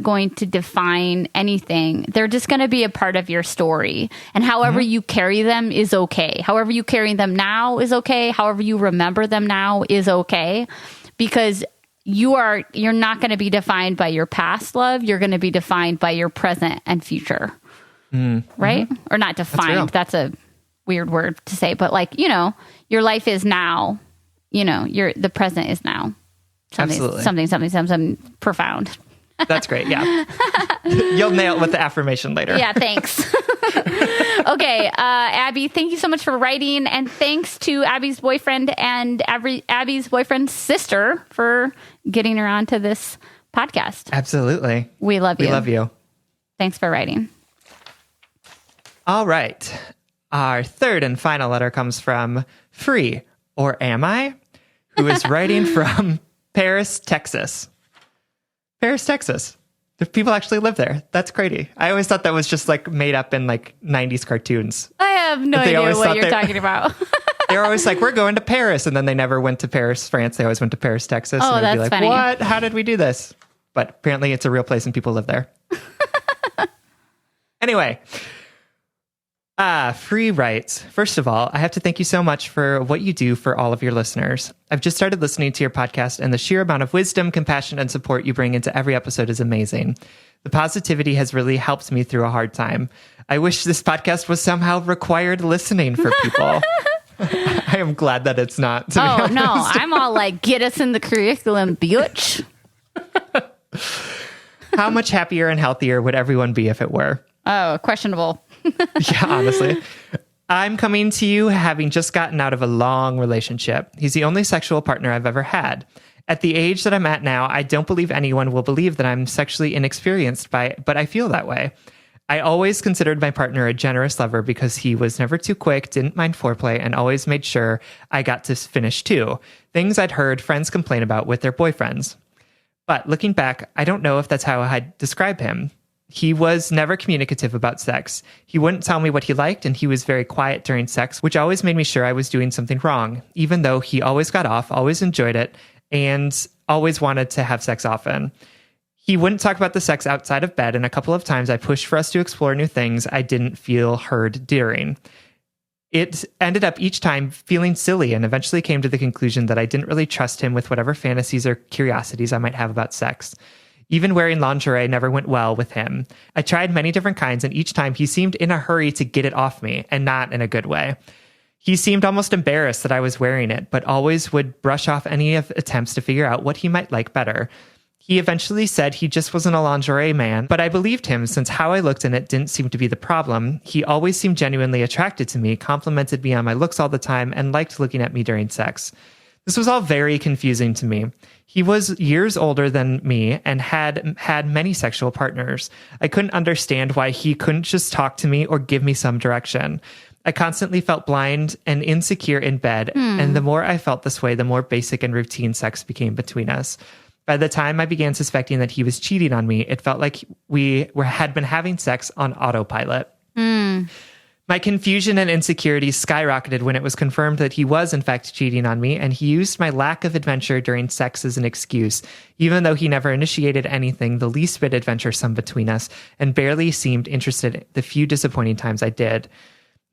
going to define anything. They're just going to be a part of your story. And however you carry them is okay. However you carry them now is okay. However you remember them now is okay. Because you're not going to be defined by your past love. You're going to be defined by your present and future. Right? Or not defined. That's a weird word to say. But your life is now. The present is now. Something profound. That's great. Yeah. You'll nail it with the affirmation later. Yeah, thanks. Okay. Abby, thank you so much for writing. And thanks to Abby's boyfriend and Abby's boyfriend's sister for getting her onto this podcast. Absolutely. We love you. We love you. Thanks for writing. All right. Our third and final letter comes from Free, or Am I? Who is writing from Paris, Texas. Paris, Texas. Do people actually live there? That's crazy. I always thought that was just made up in 90s cartoons. I have no idea what you're talking about. They were always we're going to Paris. And then they never went to Paris, France. They always went to Paris, Texas. Oh, and that's be funny. What? How did we do this? But apparently it's a real place and people live there. Anyway. Free writes, first of all, I have to thank you so much for what you do for all of your listeners. I've just started listening to your podcast, and the sheer amount of wisdom, compassion, and support you bring into every episode is amazing. The positivity has really helped me through a hard time. I wish this podcast was somehow required listening for people. I am glad that it's not. To be honest. No, I'm all get us in the curriculum, bitch. How much happier and healthier would everyone be if it were? Oh, questionable. Yeah, honestly. I'm coming to you having just gotten out of a long relationship. He's the only sexual partner I've ever had. At the age that I'm at now, I don't believe anyone will believe that I'm sexually inexperienced but I feel that way. I always considered my partner a generous lover because he was never too quick, didn't mind foreplay, and always made sure I got to finish too. Things I'd heard friends complain about with their boyfriends. But looking back, I don't know if that's how I'd describe him. He was never communicative about sex. He wouldn't tell me what he liked, and he was very quiet during sex, which always made me sure I was doing something wrong, even though he always got off, always enjoyed it, and always wanted to have sex often. He wouldn't talk about the sex outside of bed, and a couple of times I pushed for us to explore new things I didn't feel heard during. It ended up each time feeling silly, and eventually came to the conclusion that I didn't really trust him with whatever fantasies or curiosities I might have about sex. Even wearing lingerie never went well with him. I tried many different kinds, and each time he seemed in a hurry to get it off me, and not in a good way. He seemed almost embarrassed that I was wearing it, but always would brush off any of attempts to figure out what he might like better. He eventually said he just wasn't a lingerie man, but I believed him since how I looked in it didn't seem to be the problem. He always seemed genuinely attracted to me, complimented me on my looks all the time, and liked looking at me during sex. This was all very confusing to me. He was years older than me and had many sexual partners. I couldn't understand why he couldn't just talk to me or give me some direction. I constantly felt blind and insecure in bed, and the more I felt this way, the more basic and routine sex became between us. By the time I began suspecting that he was cheating on me, it felt like we had been having sex on autopilot. My confusion and insecurities skyrocketed when it was confirmed that he was in fact cheating on me, and he used my lack of adventure during sex as an excuse, even though he never initiated anything the least bit adventuresome between us and barely seemed interested the few disappointing times I did.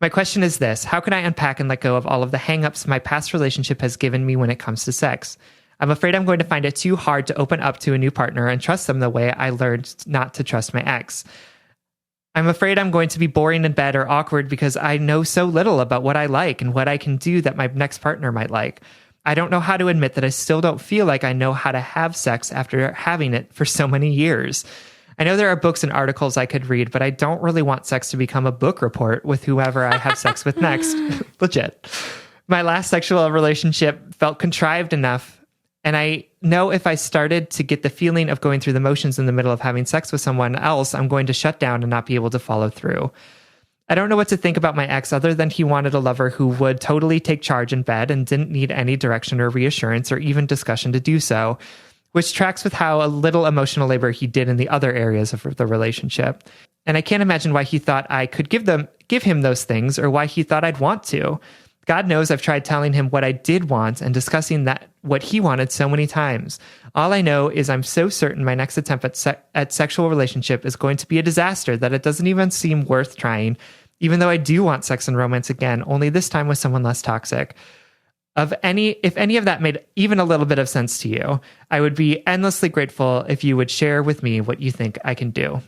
My question is this: how can I unpack and let go of all of the hang-ups my past relationship has given me when it comes to sex? I'm afraid I'm going to find it too hard to open up to a new partner and trust them the way I learned not to trust my ex. I'm afraid I'm going to be boring in bed or awkward because I know so little about what I like and what I can do that my next partner might like. I don't know how to admit that I still don't feel like I know how to have sex after having it for so many years. I know there are books and articles I could read, but I don't really want sex to become a book report with whoever I have sex with next. Legit. My last sexual relationship felt contrived enough, and I know if I started to get the feeling of going through the motions in the middle of having sex with someone else, I'm going to shut down and not be able to follow through. I don't know what to think about my ex other than he wanted a lover who would totally take charge in bed and didn't need any direction or reassurance or even discussion to do so, which tracks with how a little emotional labor he did in the other areas of the relationship. And I can't imagine why he thought I could give him those things, or why he thought I'd want to. God knows I've tried telling him what I did want and discussing what he wanted so many times. All I know is I'm so certain my next attempt at sexual relationship is going to be a disaster that it doesn't even seem worth trying, even though I do want sex and romance again, only this time with someone less toxic. If any of that made even a little bit of sense to you, I would be endlessly grateful if you would share with me what you think I can do.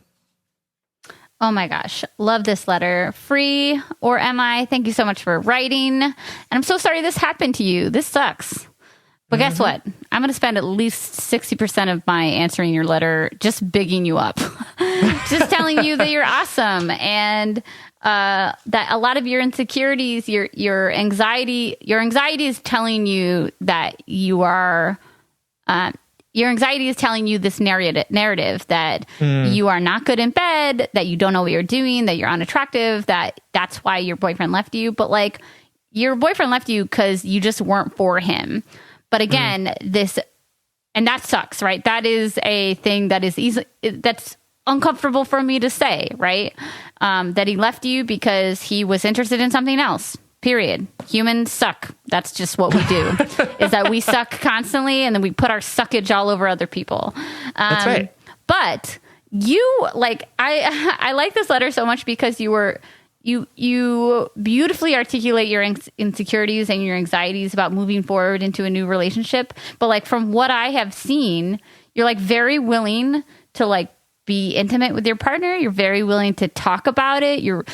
Oh my gosh. Love this letter. Free or am I? Thank you so much for writing. And I'm so sorry this happened to you. This sucks. But guess what? I'm going to spend at least 60% of my answering your letter just bigging you up. Just telling you that you're awesome, and that a lot of your insecurities, your anxiety is telling you that you are your anxiety is telling you this narrative that you are not good in bed, that you don't know what you're doing, that you're unattractive, that's why your boyfriend left you. But like, your boyfriend left you because you just weren't for him. But again, and that sucks, right? That is a thing that is that's uncomfortable for me to say, right? That he left you because he was interested in something else. Period. Humans suck. That's just what we do. Is that we suck constantly, and then we put our suckage all over other people. That's right. But you I like this letter so much because you beautifully articulate your insecurities and your anxieties about moving forward into a new relationship. But like, from what I have seen, you're like very willing to like be intimate with your partner. You're very willing to talk about it. You're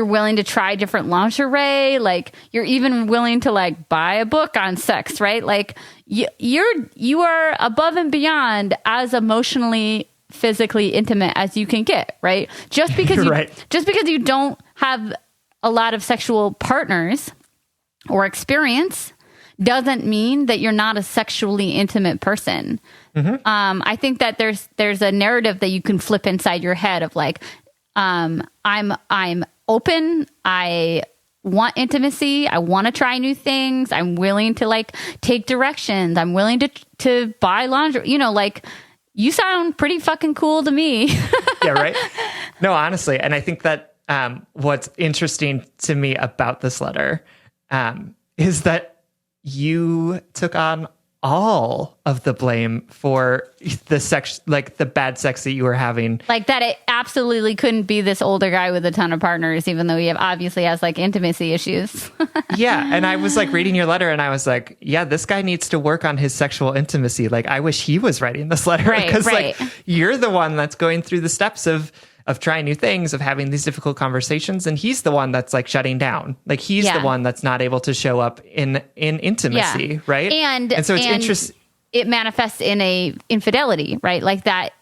willing to try different lingerie. Like, you're even willing to like buy a book on sex, right? Like, you are above and beyond as emotionally, physically intimate as you can get, right? Just because you don't have a lot of sexual partners or experience doesn't mean that you're not a sexually intimate person. I think that there's a narrative that you can flip inside your head of like, I'm open. I want intimacy. I want to try new things. I'm willing to like take directions. I'm willing to buy lingerie. You know, like you sound pretty fucking cool to me. Yeah, right. No, honestly. And I think that what's interesting to me about this letter is that you took on all of the blame for the sex, like the bad sex that you were having. Like that it absolutely couldn't be this older guy with a ton of partners, even though he obviously has like intimacy issues. Yeah. And I was like reading your letter and I was like, yeah, this guy needs to work on his sexual intimacy. Like I wish he was writing this letter because like you're the one that's going through the steps of trying new things, of having these difficult conversations. And he's the one that's like shutting down. Like he's the one that's not able to show up in intimacy. Right. And so it's interesting. It manifests in a infidelity, right? Like that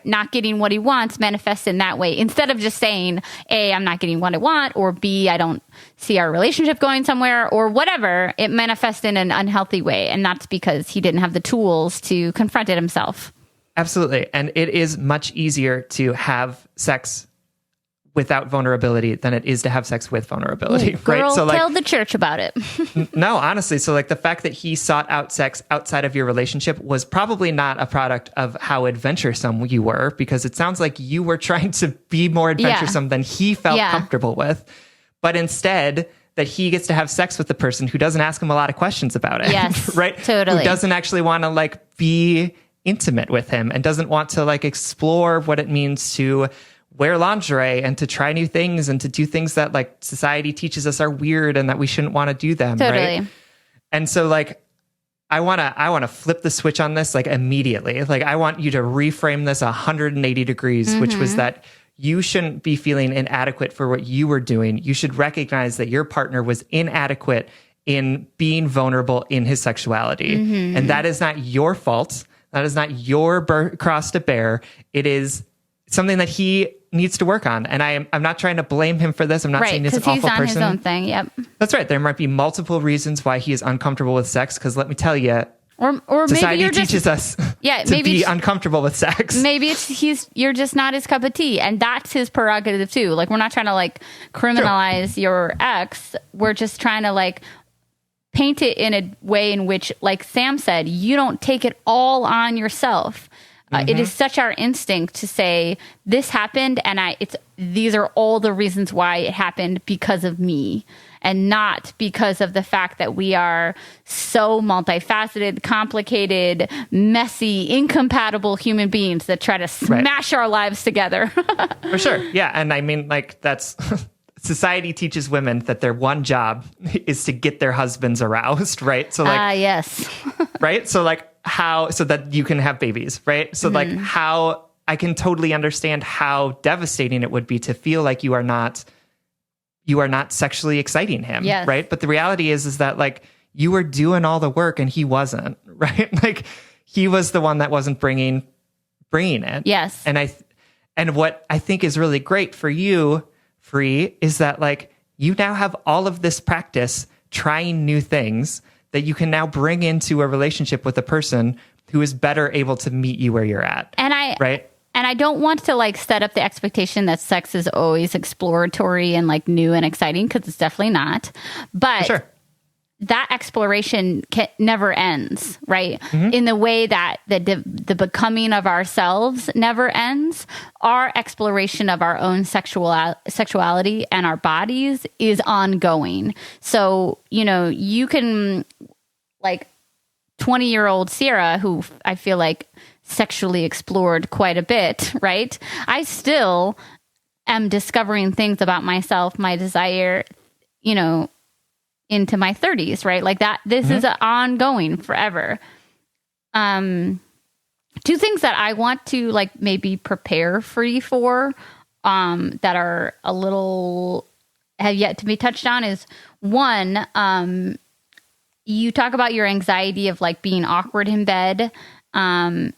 not getting what he wants manifests in that way. Instead of just saying, A, I'm not getting what I want, or B, I don't see our relationship going somewhere, or whatever, it manifests in an unhealthy way. And that's because he didn't have the tools to confront it himself. Absolutely. And it is much easier to have sex without vulnerability than it is to have sex with vulnerability. Ooh, girl, right? So tell the church about it. No, honestly. So like the fact that he sought out sex outside of your relationship was probably not a product of how adventuresome you were, because it sounds like you were trying to be more adventuresome than he felt comfortable with. But instead, that he gets to have sex with the person who doesn't ask him a lot of questions about it. Yes, right? Totally. Who doesn't actually want to like be intimate with him and doesn't want to like explore what it means to wear lingerie and to try new things and to do things that like society teaches us are weird and that we shouldn't want to do them. Totally. Right. And so like, I want to flip the switch on this like immediately. Like I want you to reframe this 180 degrees, which was that you shouldn't be feeling inadequate for what you were doing. You should recognize that your partner was inadequate in being vulnerable in his sexuality. And that is not your fault. That is not your cross to bear. It is something that he needs to work on. And I'm not trying to blame him for this. I'm not saying he's an awful person. He's on his own thing. Yep. That's right. There might be multiple reasons why he is uncomfortable with sex. Because let me tell you, or society maybe teaches us to be uncomfortable with sex. Maybe you're just not his cup of tea, and that's his prerogative too. Like we're not trying to like criminalize your ex. We're just trying to like paint it in a way in which, like Sam said, you don't take it all on yourself. It is such our instinct to say this happened, and these are all the reasons why it happened because of me, and not because of the fact that we are so multifaceted, complicated, messy, incompatible human beings that try to smash our lives together. For sure. Yeah. And I mean, like that's society teaches women that their one job is to get their husbands aroused. Right. So like, yes. Right. So like so that you can have babies. Right. So like how I can totally understand how devastating it would be to feel like you are not sexually exciting him. Yes. Right. But the reality is that like you were doing all the work and he wasn't. Right. Like he was the one that wasn't bringing it. Yes. And what I think is really great for you, Free, is that like you now have all of this practice trying new things that you can now bring into a relationship with a person who is better able to meet you where you're at. And I don't want to like set up the expectation that sex is always exploratory and like new and exciting, because it's definitely not. But that exploration never ends, right? In the way that the becoming of ourselves never ends. Our exploration of our own sexuality and our bodies is ongoing. So, you can like 20-year-old Sierra, who I feel like sexually explored quite a bit, right? I still am discovering things about myself, my desire, into my 30s, right? Like that, this is ongoing forever. Two things that I want to like maybe prepare Free for, that are a little have yet to be touched on is one, you talk about your anxiety of like being awkward in bed, in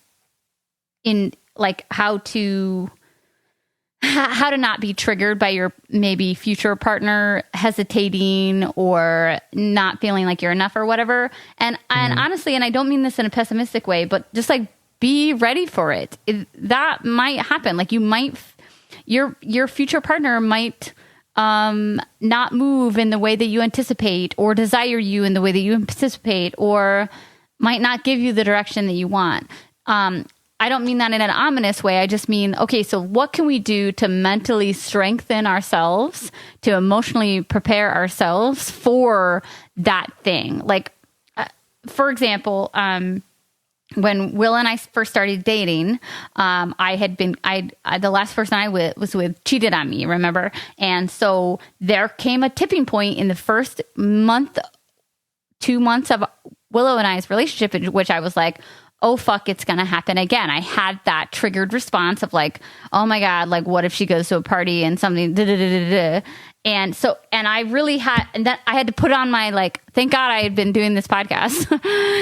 like how to how to not be triggered by your maybe future partner hesitating or not feeling like you're enough or whatever. And honestly, and I don't mean this in a pessimistic way, but just like be ready for it. That might happen. Like you might, your future partner might not move in the way that you anticipate or desire you in the way that you anticipate or might not give you the direction that you want. I don't mean that in an ominous way. I just mean, okay, so what can we do to mentally strengthen ourselves, to emotionally prepare ourselves for that thing? Like, for example, when Will and I first started dating, the last person I was with cheated on me, remember? And so there came a tipping point in the first 2 months of Willow and I's relationship in which I was like, oh, fuck, it's going to happen again. I had that triggered response of like, oh my God, like what if she goes to a party and something, And so, and I really had, and then I had to put on my, like, thank God I had been doing this podcast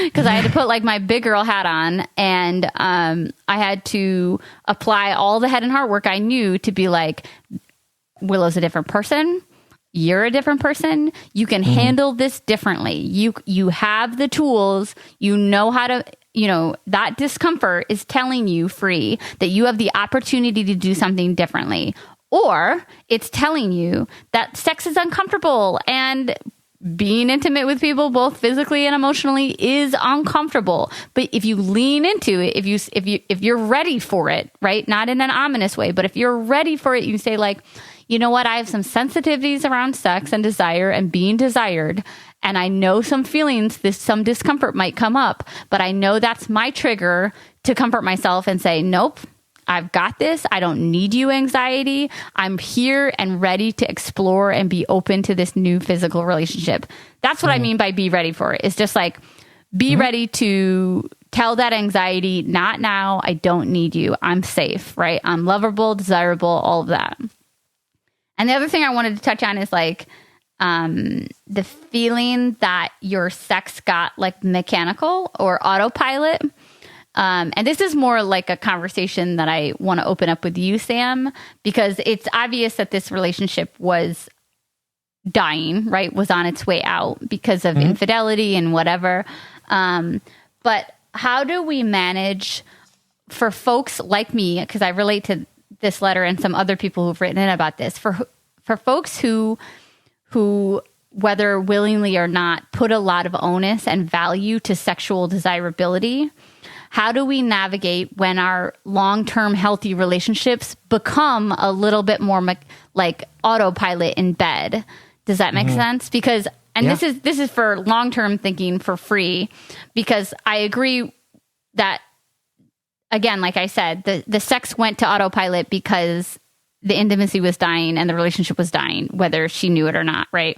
because I had to put like my big girl hat on and I had to apply all the head and heart work I knew to be like, Willow's a different person. You're a different person. You can handle this differently. You have the tools. You know how to, that discomfort is telling you free that you have the opportunity to do something differently. Or it's telling you that sex is uncomfortable and being intimate with people, both physically and emotionally, is uncomfortable. But if you lean into it, if you're ready for it, right? Not in an ominous way, but if you're ready for it, you say like, you know what? I have some sensitivities around sex and desire and being desired. And I know some feelings, some discomfort might come up, but I know that's my trigger to comfort myself and say, nope, I've got this. I don't need you, anxiety. I'm here and ready to explore and be open to this new physical relationship. That's what I mean by be ready for it. It's just like, be ready to tell that anxiety, not now. I don't need you. I'm safe, right? I'm lovable, desirable, all of that. And the other thing I wanted to touch on is like the feeling that your sex got like mechanical or autopilot. And this is more like a conversation that I want to open up with you, Sam, because it's obvious that this relationship was dying, right? Was on its way out because of infidelity and whatever. But how do we manage for folks like me, because I relate to this letter and some other people who've written in about this, for folks who whether willingly or not put a lot of onus and value to sexual desirability. How do we navigate when our long-term healthy relationships become a little bit more like autopilot in bed? Does that make sense? Because this is for long-term thinking for free, because I agree that, again, like I said, the sex went to autopilot because the intimacy was dying and the relationship was dying, whether she knew it or not, right?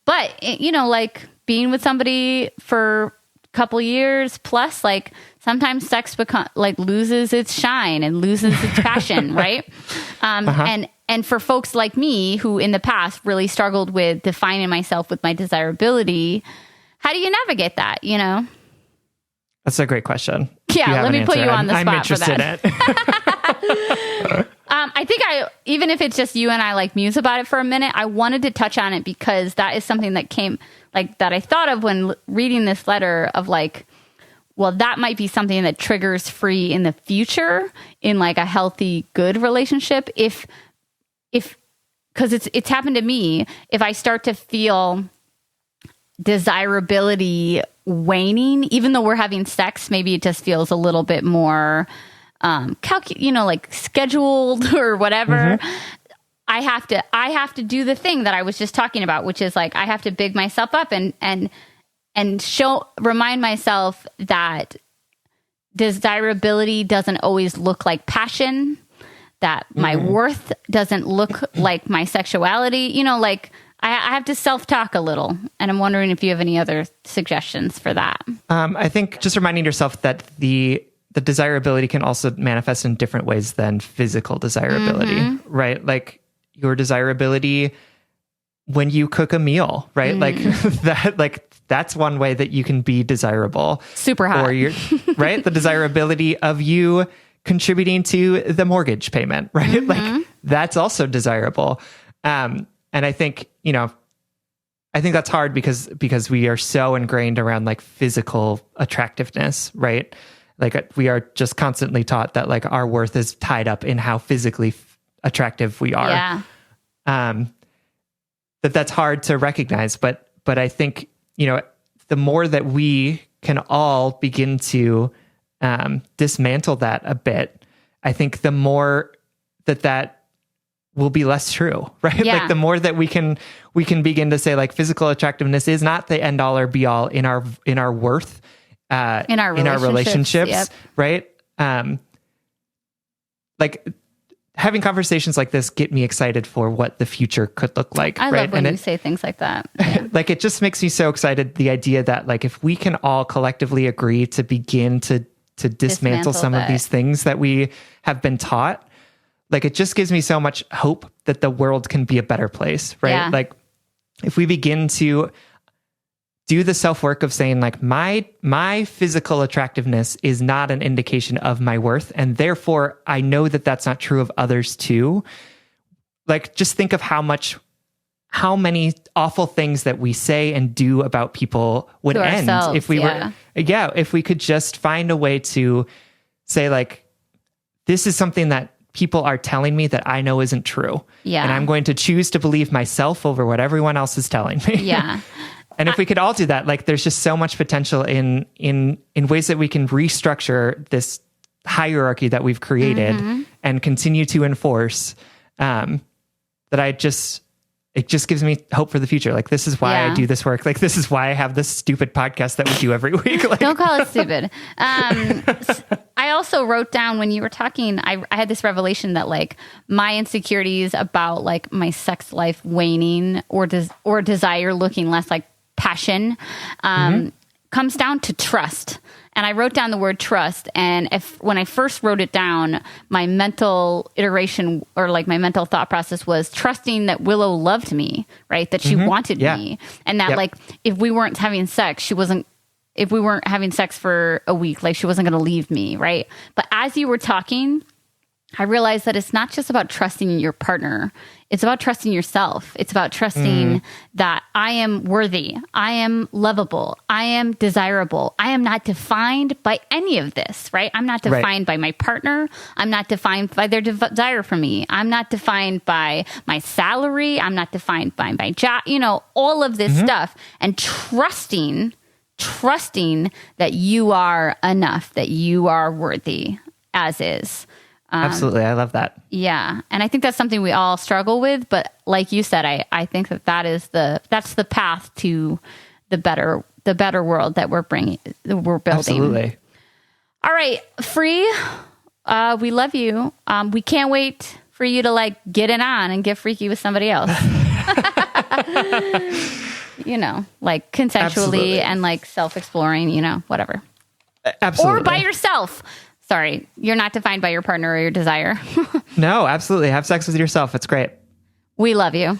But, like being with somebody for a couple years plus, like sometimes sex loses its shine and loses its passion, right? And for folks like me who in the past really struggled with defining myself with my desirability, how do you navigate that, That's a great question. Yeah, let me put you on the spot I'm interested for that. I think even if it's just you and I like muse about it for a minute, I wanted to touch on it because that is something that came that I thought of when reading this letter of like, well, that might be something that triggers free in the future in like a healthy, good relationship. If because it's happened to me, if I start to feel desirability waning, even though we're having sex, maybe it just feels a little bit more like scheduled or whatever. I have to do the thing that I was just talking about, which is like I have to big myself up and remind myself that desirability doesn't always look like passion, that my worth doesn't look like my sexuality. Like I have to self-talk a little, and I'm wondering if you have any other suggestions for that. I think just reminding yourself that the desirability can also manifest in different ways than physical desirability, right? Like your desirability when you cook a meal, right? That's one way that you can be desirable. Super hot. Or right? The desirability of you contributing to the mortgage payment, right? Like that's also desirable. And I think, I think that's hard because we are so ingrained around like physical attractiveness, right? Like we are just constantly taught that like our worth is tied up in how physically attractive we are. Yeah. That's hard to recognize, but I think, the more that we can all begin to dismantle that a bit, I think the more that will be less true, right? Yeah. Like the more that we can begin to say like physical attractiveness is not the end all or be all in our worth, in our relationships, yep. right? Like having conversations like this get me excited for what the future could look like. I love when you say things like that. Yeah. Like it just makes me so excited. The idea that like if we can all collectively agree to begin to dismantle some of these things that we have been taught, like it just gives me so much hope that the world can be a better place, right? Yeah. Like if we begin to do the self-work of saying like my physical attractiveness is not an indication of my worth, and therefore I know that that's not true of others too. Like just think of how many awful things that we say and do about people would end if we were if we could just find a way to say like, this is something that people are telling me that I know isn't true. Yeah. And I'm going to choose to believe myself over what everyone else is telling me. Yeah. And if we could all do that, like there's just so much potential in ways that we can restructure this hierarchy that we've created and continue to enforce, that it just gives me hope for the future. Like, this is why I do this work. Like, this is why I have this stupid podcast that we do every week. Like, don't call it stupid. I also wrote down when you were talking, I had this revelation that like my insecurities about like my sex life waning or desire looking less like passion, comes down to trust. And I wrote down the word trust. And when I first wrote it down, my mental iteration or like my mental thought process was trusting that Willow loved me, right? That she wanted me. And that like, if we weren't having sex, if we weren't having sex for a week, like she wasn't going to leave me. Right. But as you were talking, I realized that it's not just about trusting your partner. It's about trusting yourself. It's about trusting that I am worthy. I am lovable. I am desirable. I am not defined by any of this, right? I'm not defined by my partner. I'm not defined by their desire for me. I'm not defined by my salary. I'm not defined by my job, all of this stuff. And trusting that you are enough, that you are worthy as is. Absolutely. I love that. Yeah. And I think that's something we all struggle with. But like you said, I think that's the path to the better world that we're building. Absolutely. All right. Free. We love you. We can't wait for you to like get it on and get freaky with somebody else. Like consensually Absolutely. and like self-exploring, whatever. Absolutely. Or by yourself. Sorry, you're not defined by your partner or your desire. No, absolutely. Have sex with yourself. It's great. We love you.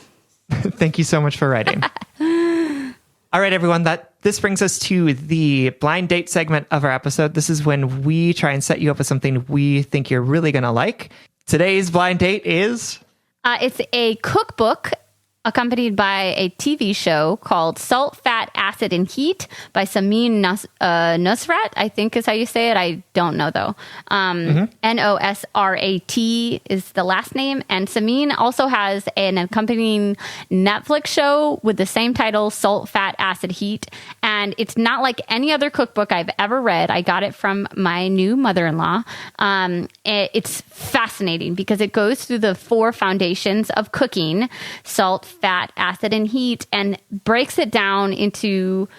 Thank you so much for writing. All right, everyone. This brings us to the blind date segment of our episode. This is when we try and set you up with something we think you're really going to like. Today's blind date is... it's a cookbook accompanied by a TV show called Salt, Fat, Acid, and Heat by Samin Nosrat, I think is how you say it. I don't know, though. Nosrat is the last name. And Samin also has an accompanying Netflix show with the same title, Salt, Fat, Acid, Heat. And it's not like any other cookbook I've ever read. I got it from my new mother-in-law. It's fascinating because it goes through the 4 foundations of cooking: salt, fat, acid, and heat, and breaks it down into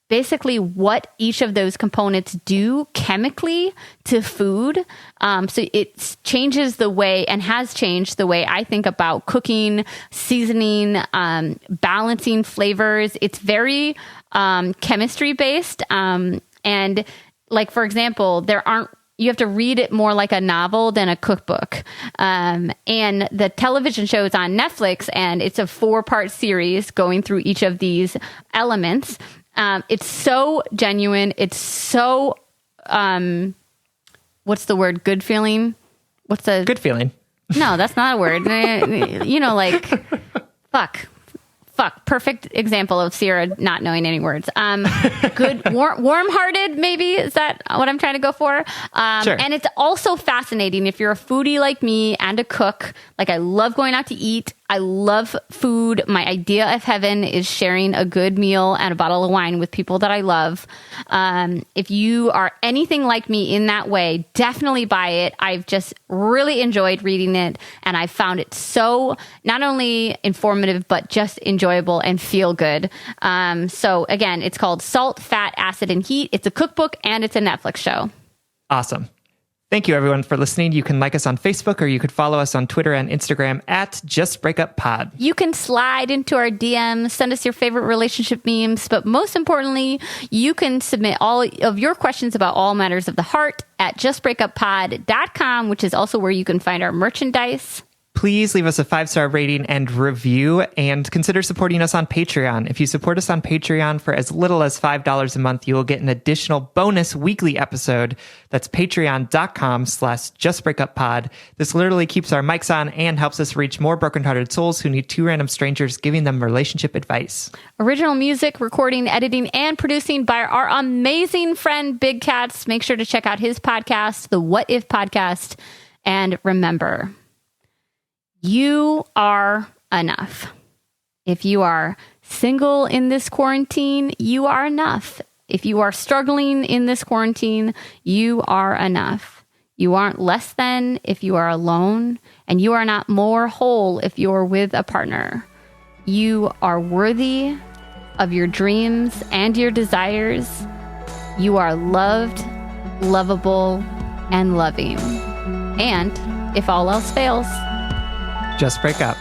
basically what each of those components do chemically to food. So it changes the way, and has changed the way I think about cooking, seasoning, balancing flavors. It's very chemistry based. And like, for example, you have to read it more like a novel than a cookbook. And the television show is on Netflix, and it's a 4-part series going through each of these elements. It's so genuine. It's so, what's the word? Good feeling? Good feeling. No, that's not a word. Like, fuck. Perfect example of Sierra not knowing any words. Good, warm-hearted, maybe. Is that what I'm trying to go for? Sure. And it's also fascinating if you're a foodie like me and a cook. Like, I love going out to eat. I love food. My idea of heaven is sharing a good meal and a bottle of wine with people that I love. If you are anything like me in that way, definitely buy it. I've just really enjoyed reading it, and I found it so not only informative, but just enjoyable and feel good. So again, it's called Salt, Fat, Acid, and Heat. It's a cookbook, and it's a Netflix show. Awesome. Thank you, everyone, for listening. You can like us on Facebook, or you could follow us on Twitter and Instagram at JustBreakUpPod. You can slide into our DMs, send us your favorite relationship memes, but most importantly, you can submit all of your questions about all matters of the heart at justbreakuppod.com, which is also where you can find our merchandise. Please leave us a 5-star rating and review, and consider supporting us on Patreon. If you support us on Patreon for as little as $5 a month, you will get an additional bonus weekly episode. That's patreon.com/justbreakuppod. This literally keeps our mics on and helps us reach more brokenhearted souls who need two random strangers giving them relationship advice. Original music, recording, editing, and producing by our amazing friend Big Cats. Make sure to check out his podcast, the What If Podcast. And remember, you are enough. If you are single in this quarantine, you are enough. If you are struggling in this quarantine, you are enough. You aren't less than if you are alone, and you are not more whole if you're with a partner. You are worthy of your dreams and your desires. You are loved, lovable, and loving. And if all else fails, just break up.